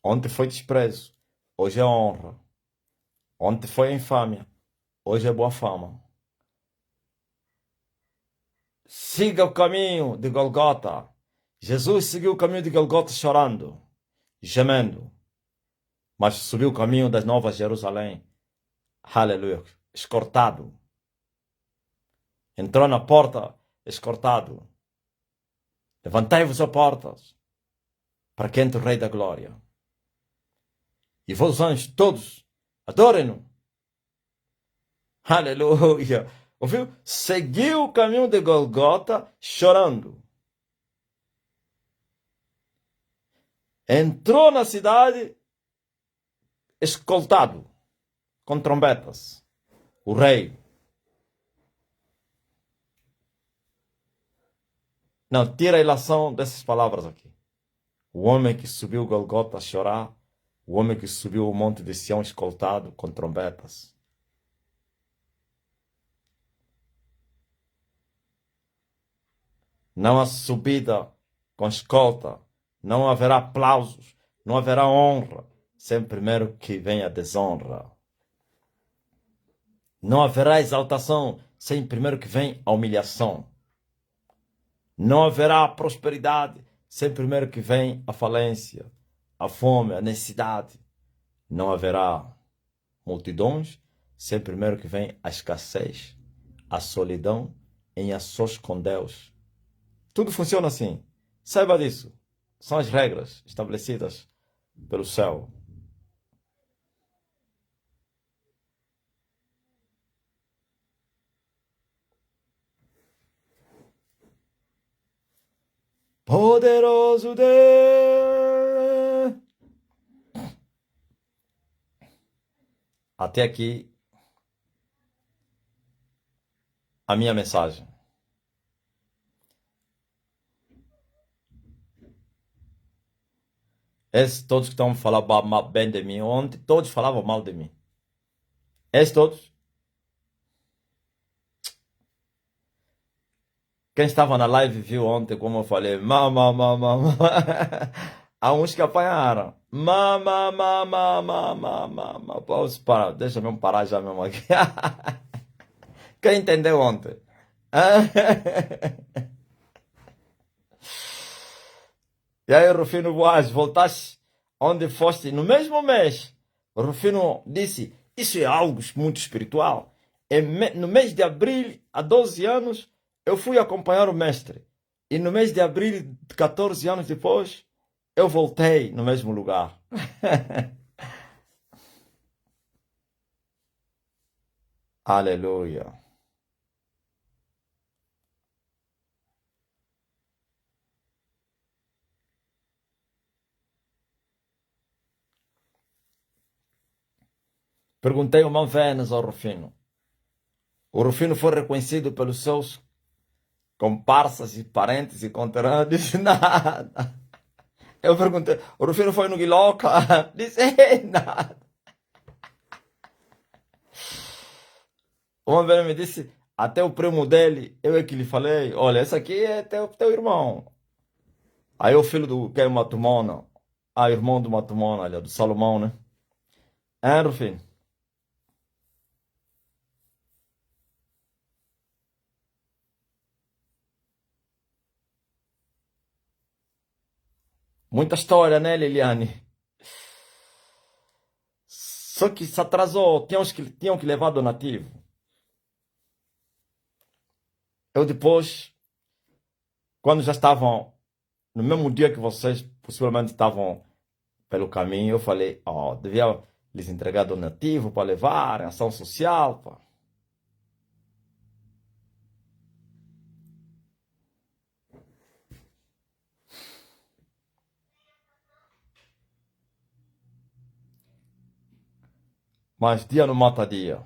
Onde foi desprezo, hoje é honra. Onde foi infâmia, hoje é boa fama. Siga o caminho de Golgota. Jesus seguiu o caminho de Golgota chorando, gemendo. Mas subiu o caminho das Novas Jerusalém. Aleluia. Escortado. Entrou na porta escortado. Levantai-vos as portas para que entre o Rei da Glória. E vós anjos todos, adorem-no. Aleluia. Ouviu? Seguiu o caminho de Golgota chorando. Entrou na cidade escoltado com trombetas. O rei. Não, tira a ilação dessas palavras aqui. O homem que subiu Golgota a chorar. O homem que subiu o monte de Sião escoltado com trombetas. Não há subida com escolta. Não haverá aplausos. Não haverá honra. Sem primeiro que venha a desonra. Não haverá exaltação. Sem primeiro que venha a humilhação. Não haverá prosperidade. Sem primeiro que venha a falência, a fome, a necessidade. Não haverá multidões. Sem primeiro que venha a escassez, a solidão em a sós com Deus. Tudo funciona assim. Saiba disso. São as regras estabelecidas pelo céu. Poderoso Deus. Até aqui a minha mensagem. Esses todos que estão falando bem de mim ontem, todos falavam mal de mim. Esses todos. Quem estava na live viu ontem como eu falei, mama. Há uns que apanharam. Mama. Posso parar? Deixa eu parar já mesmo aqui. Quem entendeu ontem? E aí, Rufino Boaz, voltaste onde foste no mesmo mês. O Rufino disse, isso é algo muito espiritual. No mês de abril, há 12 anos, eu fui acompanhar o mestre. E no mês de abril, 14 anos depois, eu voltei no mesmo lugar. Aleluia. Perguntei uma vez ao Rufino. O Rufino foi reconhecido pelos seus comparsas e parentes e conterrâneos. Nada. Eu perguntei, o Rufino foi no Guiloca? Disse, nada. Uma vez ele me disse, até o primo dele, eu é que lhe falei, olha, esse aqui é teu irmão. Aí o filho do, que é o Matumona, irmão do Matumona, ali, do Salomão, né? É, Rufino? Muita história, né, Liliane? Só que se atrasou, tinham que levar donativo. Eu depois, quando já estavam, no mesmo dia que vocês possivelmente estavam pelo caminho, eu falei, ó, devia lhes entregar donativo para levar, ação social, pá. Mas dia não mata dia.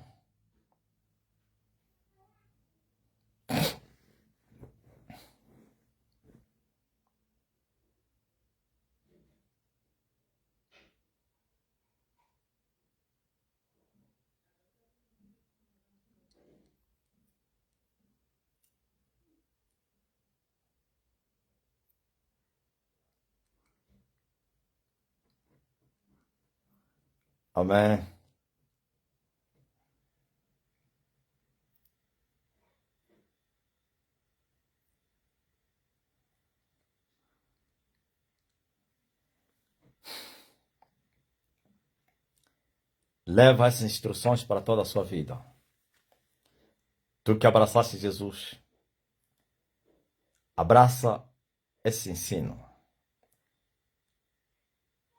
Amém. Leva essas instruções para toda a sua vida. Tu que abraçaste Jesus, abraça esse ensino.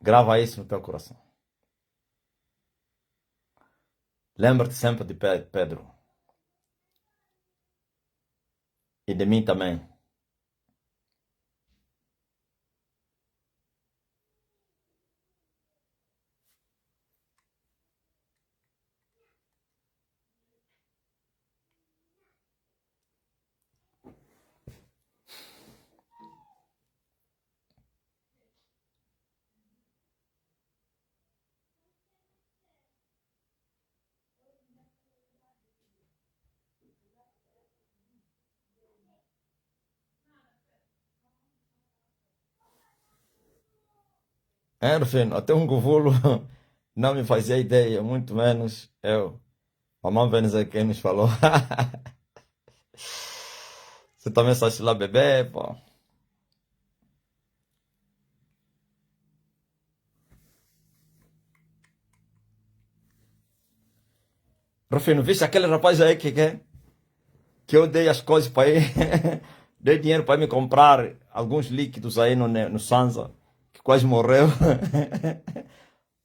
Grava isso no teu coração. Lembra-te sempre de Pedro. E de mim também. É, filho, até um govulo não me fazia ideia, muito menos eu. A mãe Vênus é quem nos falou. Você também sabe lá beber, pô. Rufino, viste aquele rapaz aí que eu dei as coisas para ele? Dei dinheiro para me comprar alguns líquidos aí no Sansa, que quase morreu.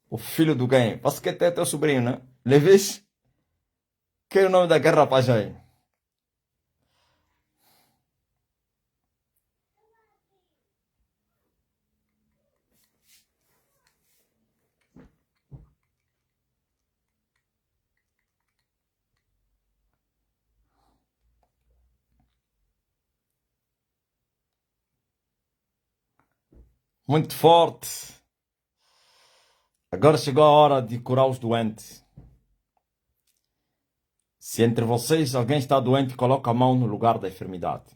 O filho do quem? Parece que é teu sobrinho, né? Levis? Que é o nome daquele rapaz aí? Muito forte. Agora chegou a hora de curar os doentes. Se entre vocês alguém está doente, coloca a mão no lugar da enfermidade.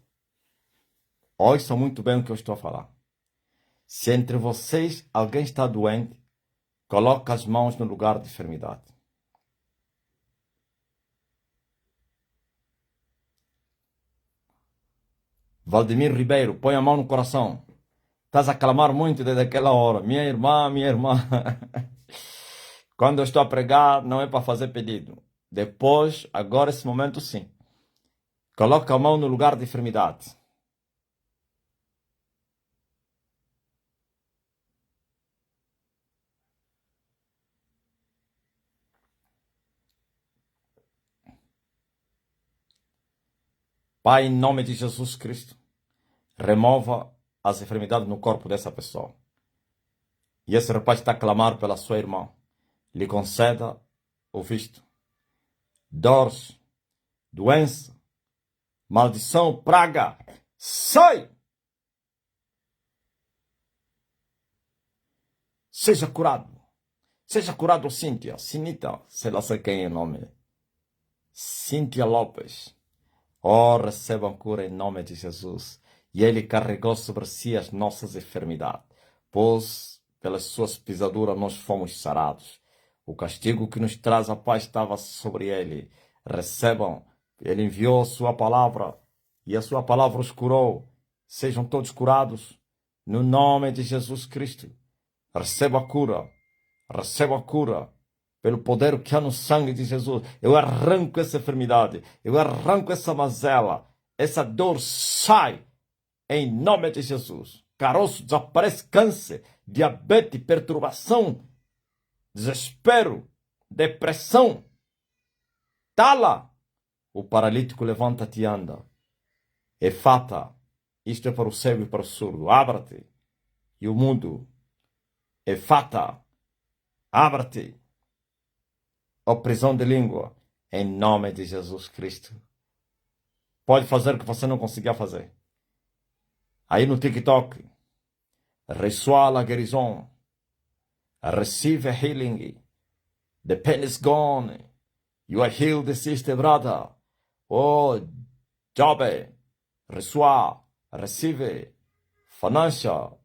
Ouçam muito bem o que eu estou a falar. Se entre vocês alguém está doente, coloca as mãos no lugar da enfermidade. Valdemir Ribeiro, põe a mão no coração. Estás a clamar muito desde aquela hora. Minha irmã, minha irmã. Quando eu estou a pregar, não é para fazer pedido. Depois, agora, esse momento, sim. Coloca a mão no lugar da enfermidade. Pai, em nome de Jesus Cristo, remova as enfermidades no corpo dessa pessoa. E esse rapaz está a clamar pela sua irmã. Lhe conceda o visto. Dores, doença, maldição, praga, sai! Seja curado. Seja curado, Cíntia. Sinita, sei lá sei quem é o nome. Cíntia Lopes. Oh, recebam cura em nome de Jesus. E Ele carregou sobre si as nossas enfermidades. Pois, pelas suas pisaduras, nós fomos sarados. O castigo que nos traz a paz estava sobre Ele. Recebam. Ele enviou a sua palavra. E a sua palavra os curou. Sejam todos curados. No nome de Jesus Cristo. Receba a cura. Receba a cura. Pelo poder que há no sangue de Jesus. Eu arranco essa enfermidade. Eu arranco essa mazela. Essa dor sai. Em nome de Jesus. Caroço, desaparece câncer, diabetes, perturbação, desespero, depressão. Tala. O paralítico levanta-te e anda. Efata. Isto é para o cego e para o surdo. Abra-te. E o mundo. Efata. Abra-te. Ó prisão de língua. Em nome de Jesus Cristo. Pode fazer o que você não conseguia fazer. Aí no TikTok. Reçois la guérison. Receive healing. The pain is gone. You are healed, sister, brother. Oh, job. Reçois. Receive. Financial.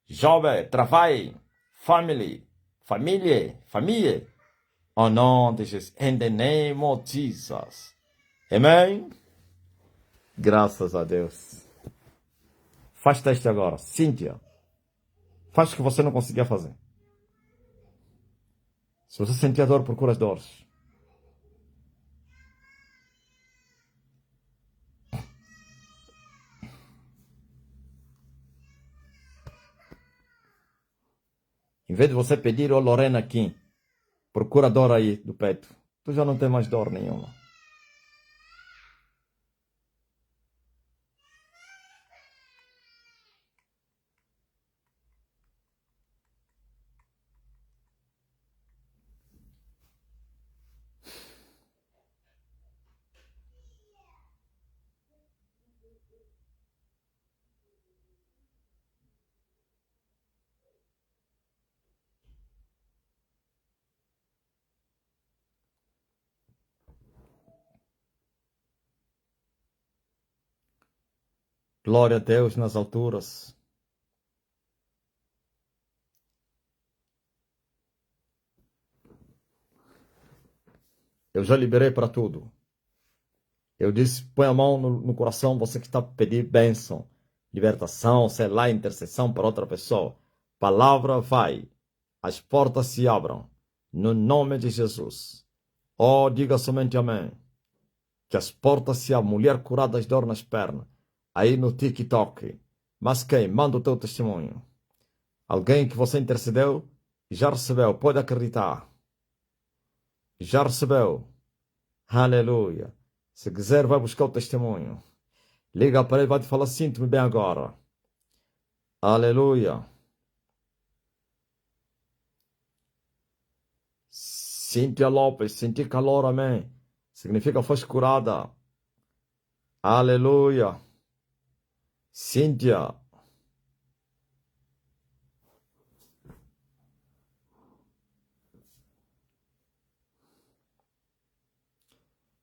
Job. Travail. Family. Família. Oh, não, Jesus. In the name of Jesus. Amém? Graças a Deus. Faz teste agora. Cíntia. Faz o que você não conseguia fazer. Se você sentir a dor, procura as dores. Em vez de você pedir, ô Lorena aqui, procura dor aí do peito. Tu já não tem mais dor nenhuma. Glória a Deus nas alturas. Eu já liberei para tudo. Eu disse, põe a mão no coração, você que está pedindo bênção, libertação, sei lá, intercessão para outra pessoa. Palavra vai. As portas se abram. No nome de Jesus. Oh, diga somente amém. Que as portas se abram. Mulher curada de dor nas pernas. Aí no TikTok. Mas quem? Manda o teu testemunho. Alguém que você intercedeu já recebeu. Pode acreditar. Já recebeu. Aleluia. Se quiser, vai buscar o testemunho. Liga para ele, vai te falar, sinto-me bem agora. Aleluia. Cíntia Lopes, senti calor, amém. Significa foi curada. Aleluia. Cíntia.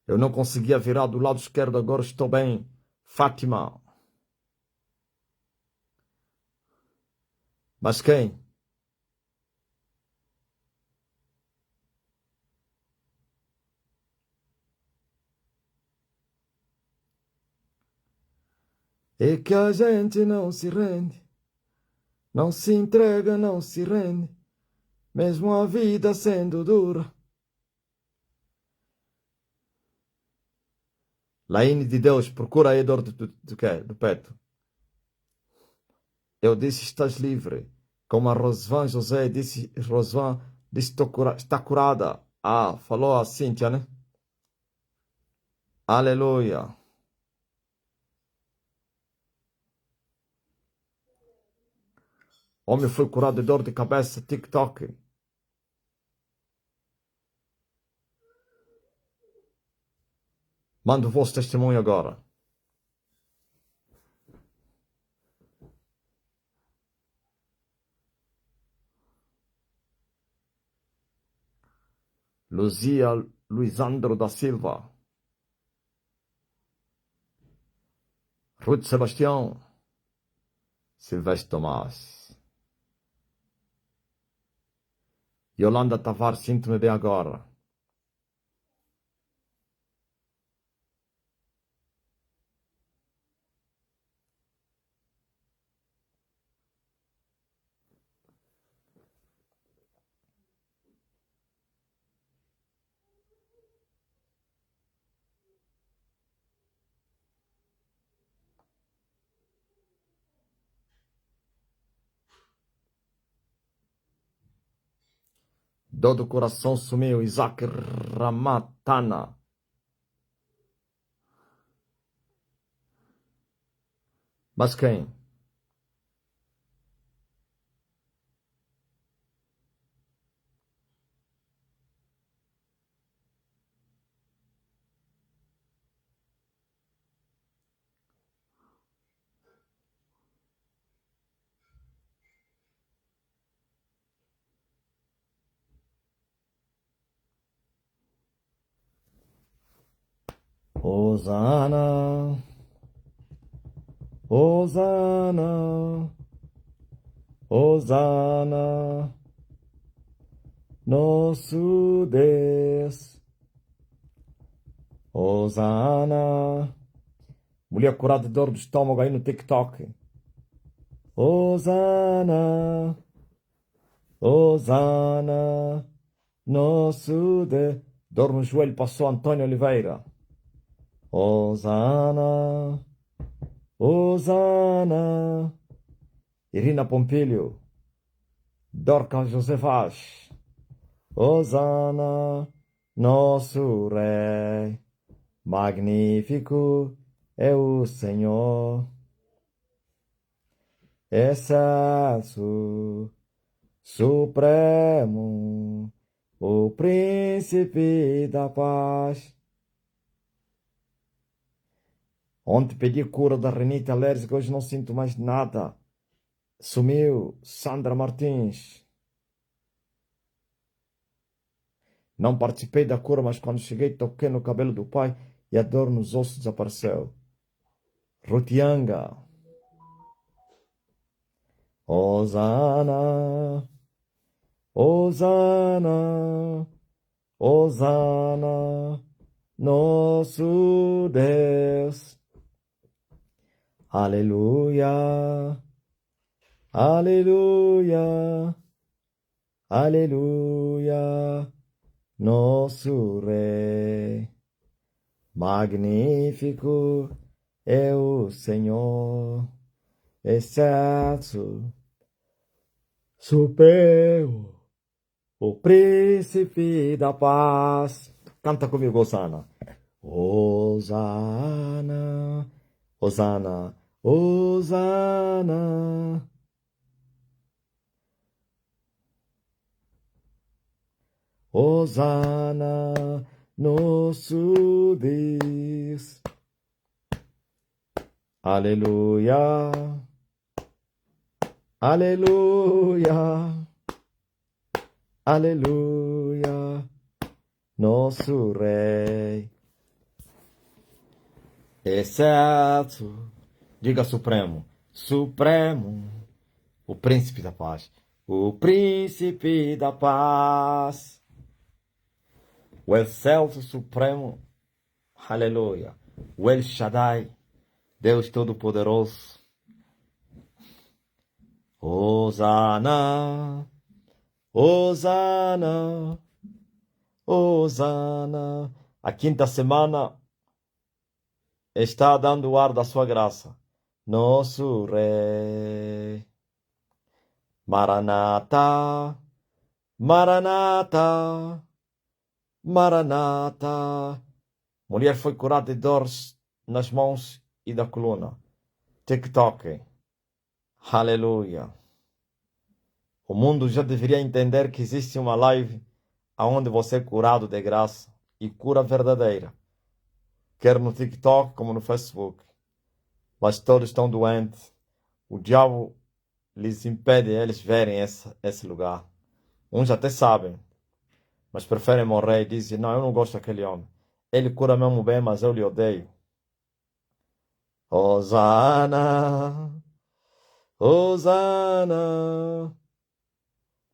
Eu não conseguia virar do lado esquerdo, agora estou bem. Fátima. Mas quem? É que a gente não se rende, não se entrega, não se rende, mesmo a vida sendo dura. Laine de Deus, procura aí a dor do quê? Do peito. Eu disse, estás livre. Como a Rosvan José disse, Rosvan disse, está curada. Ah, falou a Cíntia, né? Aleluia. Homem foi curado de dor de cabeça, TikTok. Manda o vosso testemunho agora. Luzia Luisandro da Silva, Ruth Sebastião, Silvestre Tomás, Yolanda Tavares, sinto-me bem agora. Dor do coração sumiu, Isaac Ramatana. Mas quem? Hosana, Hosana, Hosana, nosso Deus. Hosana, mulher curada de dor do estômago aí no TikTok. Hosana, Hosana, nosso Deus. Dor no joelho passou Antônio Oliveira. Hosana, Hosana, Irina Pompilho, Dorcas José Vaz, Hosana, nosso Rei, magnífico é o Senhor, excelso, supremo, o príncipe da paz. Ontem pedi cura da rinite alérgica, hoje não sinto mais nada. Sumiu, Sandra Martins. Não participei da cura, mas quando cheguei toquei no cabelo do pai e a dor nos ossos desapareceu. Rutianga. Hosana, Hosana, Hosana, nosso Deus. Aleluia, aleluia, aleluia, nosso Rei. Magnífico é o Senhor, excelso, supremo, o príncipe da paz. Canta comigo, Hosana. Hosana, Hosana, Hosana. Hosana, nosso Deus. Aleluia, aleluia, aleluia, nosso Rei. Excelso, diga Supremo, Supremo, o Príncipe da Paz, o Príncipe da Paz, o Excelso Supremo, aleluia, o El Shaddai, Deus Todo-Poderoso. Hosana, Hosana, Hosana. A quinta semana está dando o ar da sua graça. Nosso Rei. Maranata, Maranata, Maranata. Mulher foi curada de dores nas mãos e da coluna. TikTok. Aleluia. O mundo já deveria entender que existe uma live onde você é curado de graça e cura verdadeira. Quer no TikTok como no Facebook. Mas todos estão doentes. O diabo lhes impede eles verem esse lugar. Uns até sabem. mas preferem morrer e dizem, não, eu não gosto daquele homem. Ele cura mesmo bem, mas eu lhe odeio. Hosana, Hosana,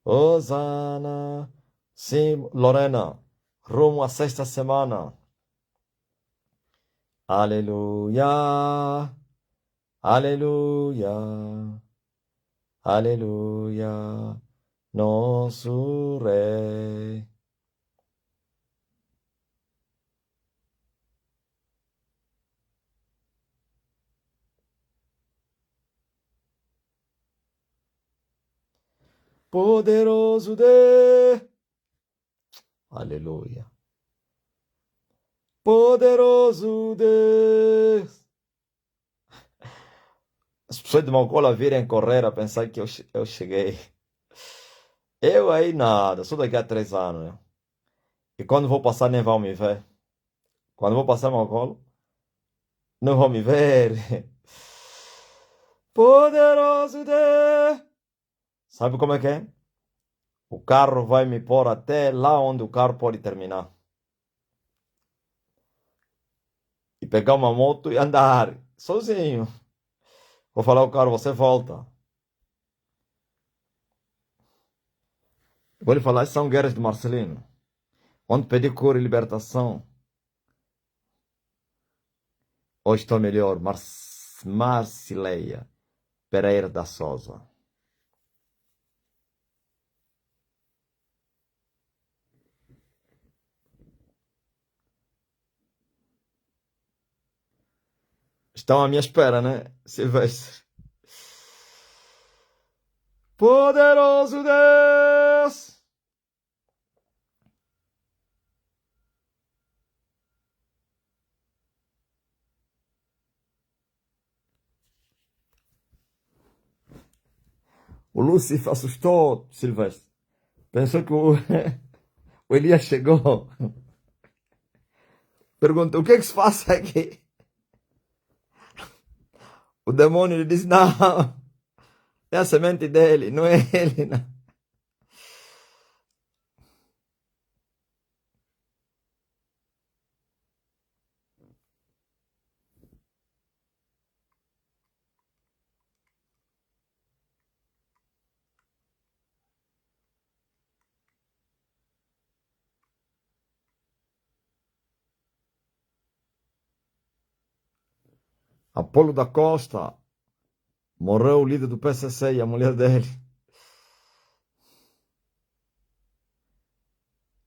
Hosana. Sim, Lorena, rumo à sexta semana. Aleluia, aleluia, aleluia, nosso Rei. Poderoso Deus. Aleluia. Poderoso Deus. As pessoas de Mongola virem correr a pensar que eu cheguei. Eu aí nada, só daqui a 3 anos, né? E quando vou passar nem vão me ver. Quando vou passar Mongola, não vão me ver. Poderoso Deus. Sabe como é que é? O carro vai me pôr até lá onde o carro pode terminar. E pegar uma moto e andar sozinho. Vou falar ao carro, você volta. Vou lhe falar, essas são guerras de Marcelino. Onde pedi cura e libertação. Hoje estou melhor. Marcileia Pereira da Souza. Estão à minha espera, né? Silvestre. Poderoso Deus! O Lúcifer assustou, Silvestre. Pensou que o Elias chegou. Perguntou, o que é que se passa aqui? O demônio lhe disse, não, é a semente dele, não é ele, não. Apolo da Costa, morreu o líder do PCC e a mulher dele.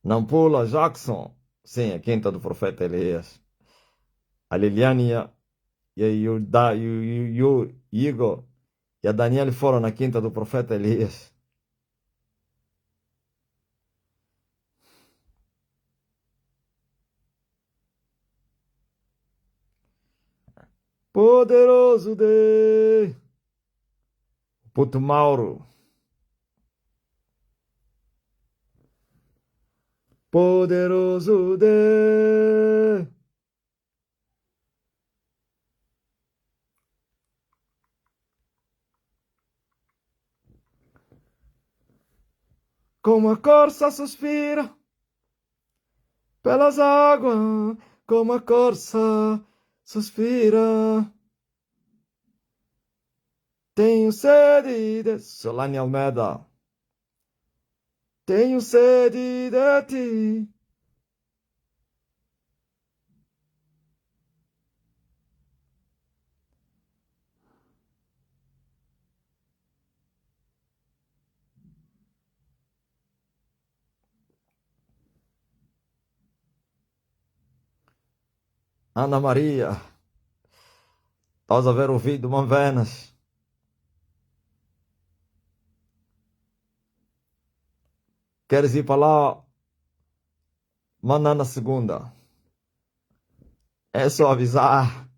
Nampula Jackson, sim, a quinta do profeta Elias. A Liliane e o Igor e a Daniele foram na quinta do profeta Elias. Poderoso Deus. Puto Mauro. Poderoso Deus. Como a corça suspira pelas águas, como a corça suspira. Tenho sede de Solane Almeida. Tenho sede de ti. Ana Maria, estás a ver o vídeo, Manvenas? Queres ir para lá? Manda na segunda. É só avisar.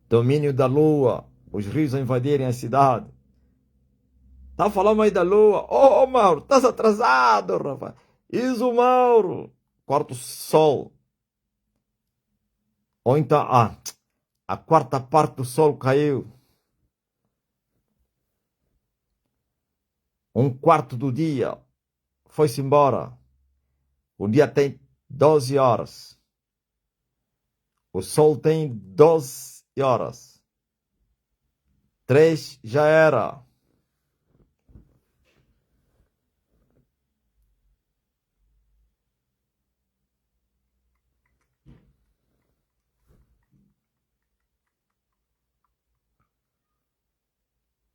Domínio da lua. Os rios a invadirem a cidade. Tá falando aí da lua? Ô, Mauro, estás atrasado, rapaz. Isso, Mauro. Quarto sol. Ou então, a quarta parte do sol caiu. Um quarto do dia foi-se embora. O dia tem 12 horas. O sol tem 12 horas. 3 já era.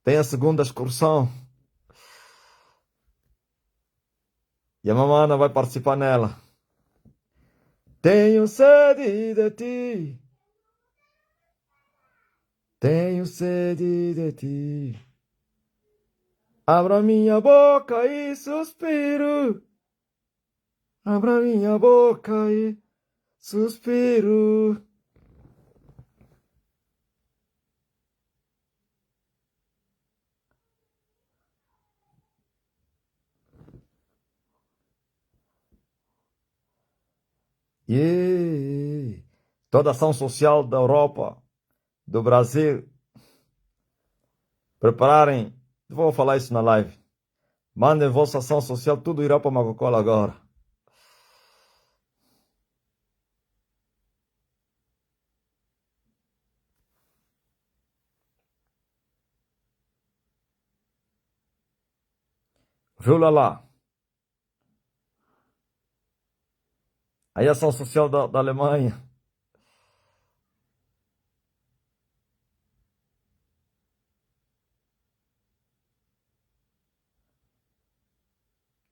Tem a segunda excursão. E a mamana vai participar nela. Tenho sede de ti. Tenho sede de ti. Abra minha boca e suspiro. Abra minha boca e suspiro. Yeah. Toda ação social da Europa, do Brasil, prepararem. Vou falar isso na live. Mandem vossa ação social, tudo irá para Macocola agora. Viu lá? Aí a ação social da Alemanha.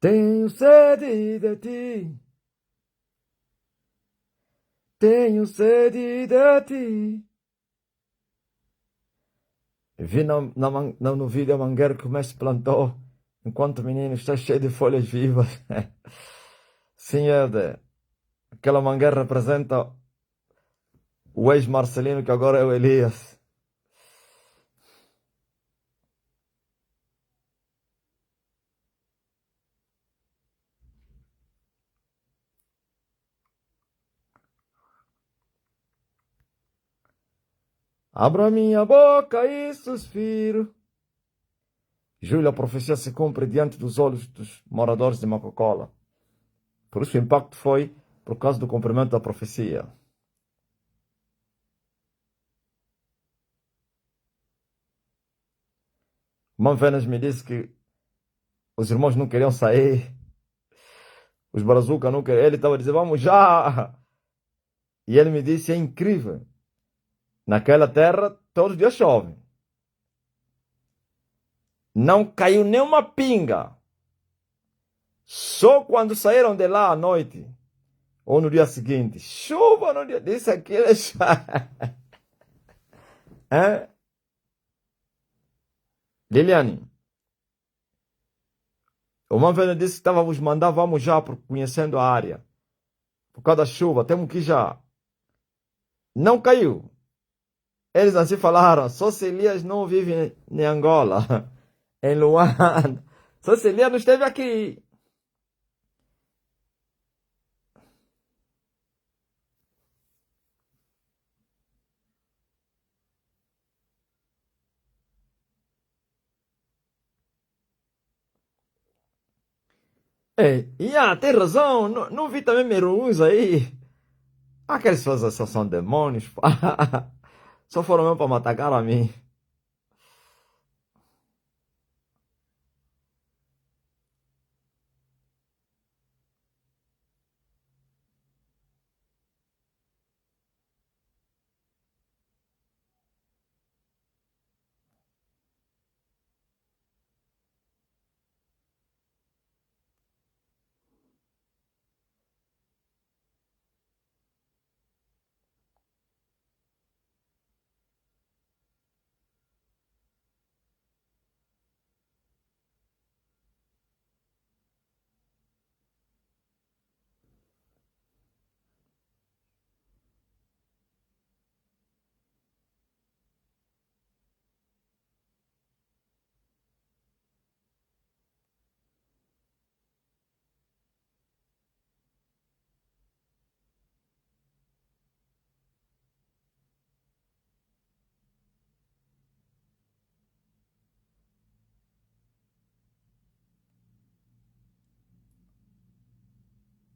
Tenho sede de ti. Tenho sede de ti. Vi no vídeo a mangueira que o mestre plantou, enquanto o menino está cheio de folhas vivas. Sim, Helder. Aquela mangueira representa o ex-Marcelino, que agora é o Elias. Abra minha boca e suspiro. Júlio, a profecia se cumpre diante dos olhos dos moradores de Macocola. Por isso o impacto foi por causa do cumprimento da profecia. Manvenas me disse que os irmãos não queriam sair. Os Brazuca não queriam. Ele estava dizendo, vamos já! E ele me disse, é incrível. Naquela terra, todos os dias chove. Não caiu nem uma pinga. Só quando saíram de lá à noite. Ou no dia seguinte. Chuva no dia. Disse aquilo. É? Liliane. O Manvena disse que estava a vos mandar, vamos já, conhecendo a área. Por causa da chuva, temos que ir já. Não caiu. Eles assim falaram, só se Elias não vive em Angola, em Luanda. Só se Elias não esteve aqui. Tem razão, não vi também Merus aí. Aqueles pessoas só são demônios. Só foram mesmo para me atacar a mim.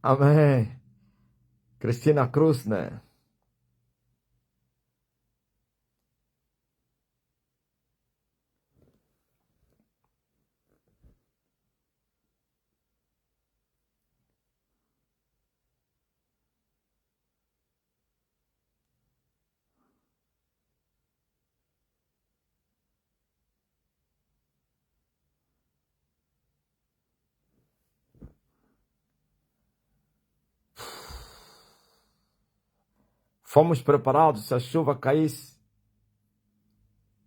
Amém. Cristina Cruz, né? Fomos preparados se a chuva caísse,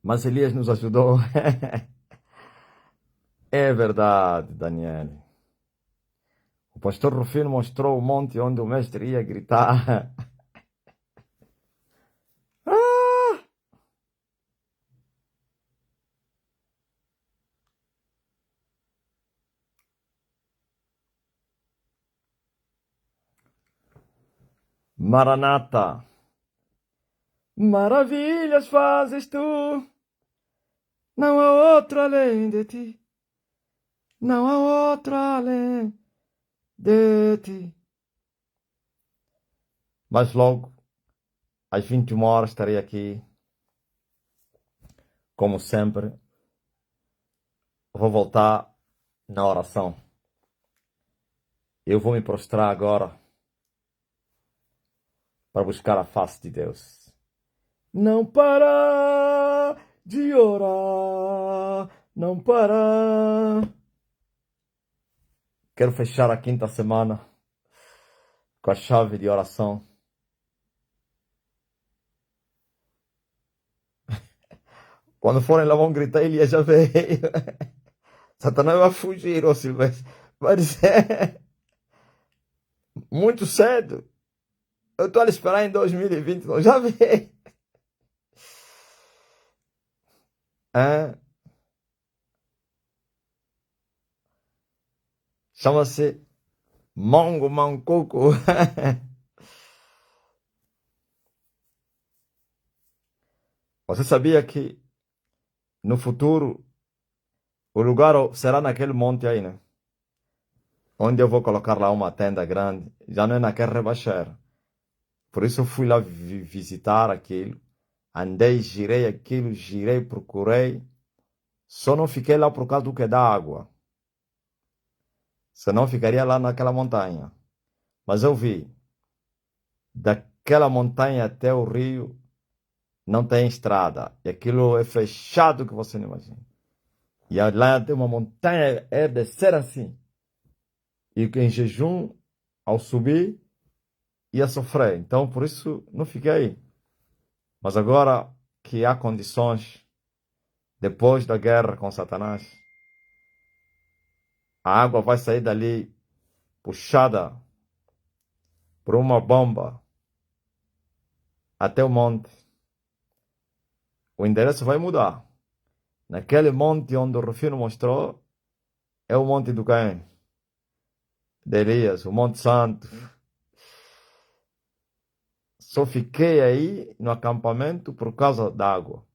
mas Elias nos ajudou. É verdade, Daniele. O pastor Rufino mostrou o monte onde o mestre ia gritar. Ah! Maranata. Maravilhas fazes tu, não há outro além de ti, não há outro além de ti. Mas logo, às 21 horas, estarei aqui, como sempre. Vou voltar na oração. Eu vou me prostrar agora para buscar a face de Deus. Não para de orar, não para. Quero fechar a quinta semana com a chave de oração. Quando forem lá vão gritar, Elias já veio. Satanás vai fugir, ô Silvestre. Vai dizer, muito cedo. Eu estou a esperar em 2020, não já veio. É. Chama-se Mongo Mancuco. Você sabia que no futuro o lugar será naquele monte aí, né? Onde eu vou colocar lá uma tenda grande. Já não é naquele rebaixeiro. Por isso eu fui lá visitar aquilo. Andei, girei aquilo, girei, procurei. Só não fiquei lá por causa do que dá água. Senão ficaria lá naquela montanha. Mas eu vi, daquela montanha até o rio não tem estrada. E aquilo é fechado que você não imagina. E lá tem uma montanha, é descer assim. E em jejum, ao subir, ia sofrer. Então, por isso, não fiquei aí. Mas agora que há condições, depois da guerra com Satanás, a água vai sair dali puxada por uma bomba até o monte. O endereço vai mudar. Naquele monte onde o Rufino mostrou, é o monte do Caim, de Elias, o Monte Santo. Só fiquei aí no acampamento por causa da água.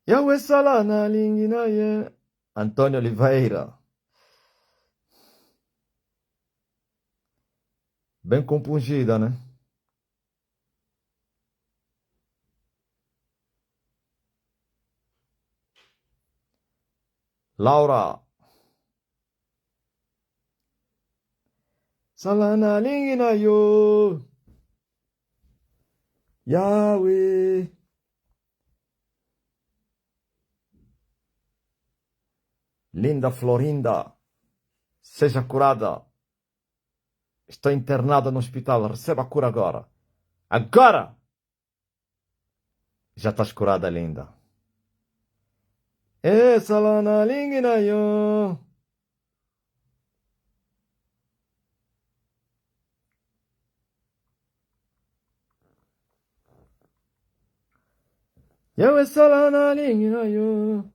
Yahweh Salana Linginaye. Antônio Oliveira. Bem compungida, né? Laura. Salana Linginayo. Yahweh. Linda Florinda. Seja curada. Estou internada no hospital. Receba a cura agora. Agora! Já estás curada, linda. Salana Linginayo. Yahweh Salana Linginayo.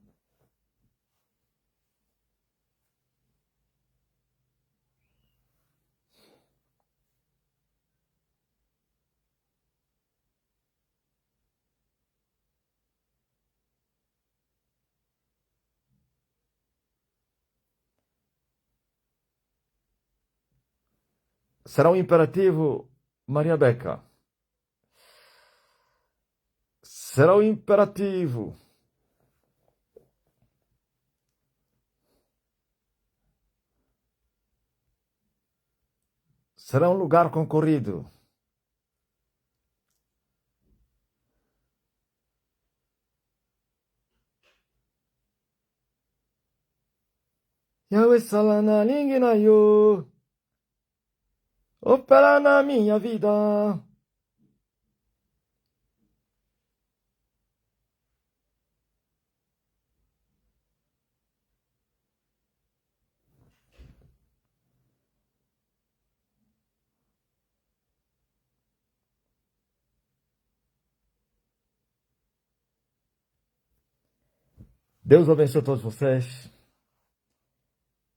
Será um imperativo, Maria Beca. Será um imperativo. Será um lugar concorrido. Yahweh salana lingina yo. Opera na minha vida. Deus abençoe todos vocês.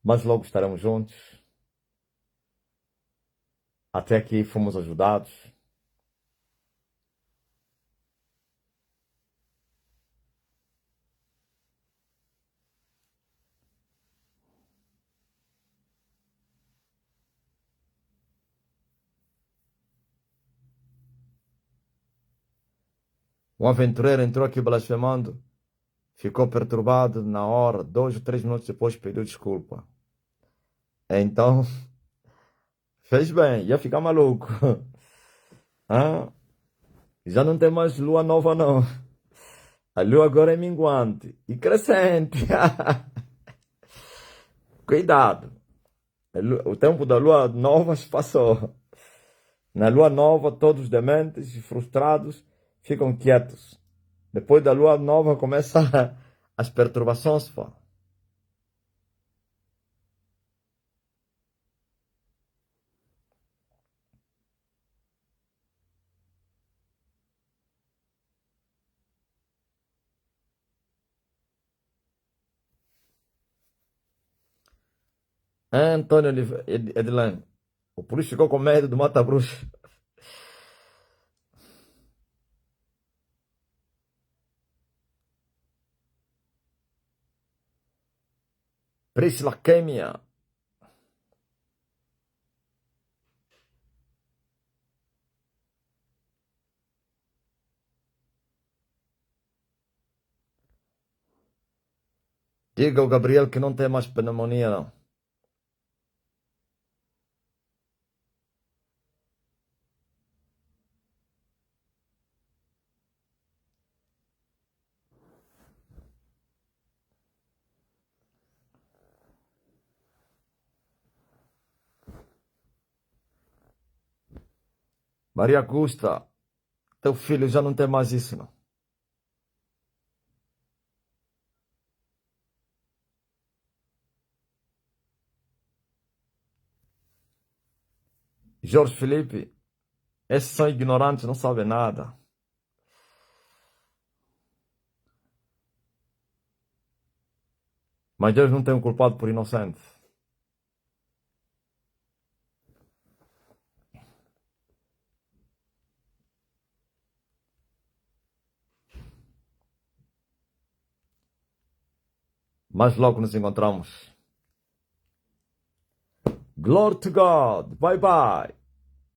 Mas logo estaremos juntos. Até aqui fomos ajudados. Um aventureiro entrou aqui blasfemando, ficou perturbado na hora, 2 ou 3 minutos depois pediu desculpa. Então, fez bem, ia ficar maluco. Ah, já não tem mais lua nova, não. A lua agora é minguante e crescente. Cuidado, o tempo da lua nova se passou. Na lua nova, todos os dementes e frustrados ficam quietos. Depois da lua nova, começam as perturbações, pô. Antônio Edilane, o polícia ficou com medo do mata-bruxa. Priscila Quêmia. Diga ao Gabriel que não tem mais pneumonia, não. Maria Augusta, teu filho já não tem mais isso, não. Jorge Felipe, esses são ignorantes, não sabem nada. Mas Deus não tem um culpado por inocente. Mas logo nos encontramos. Glory to God. Bye bye.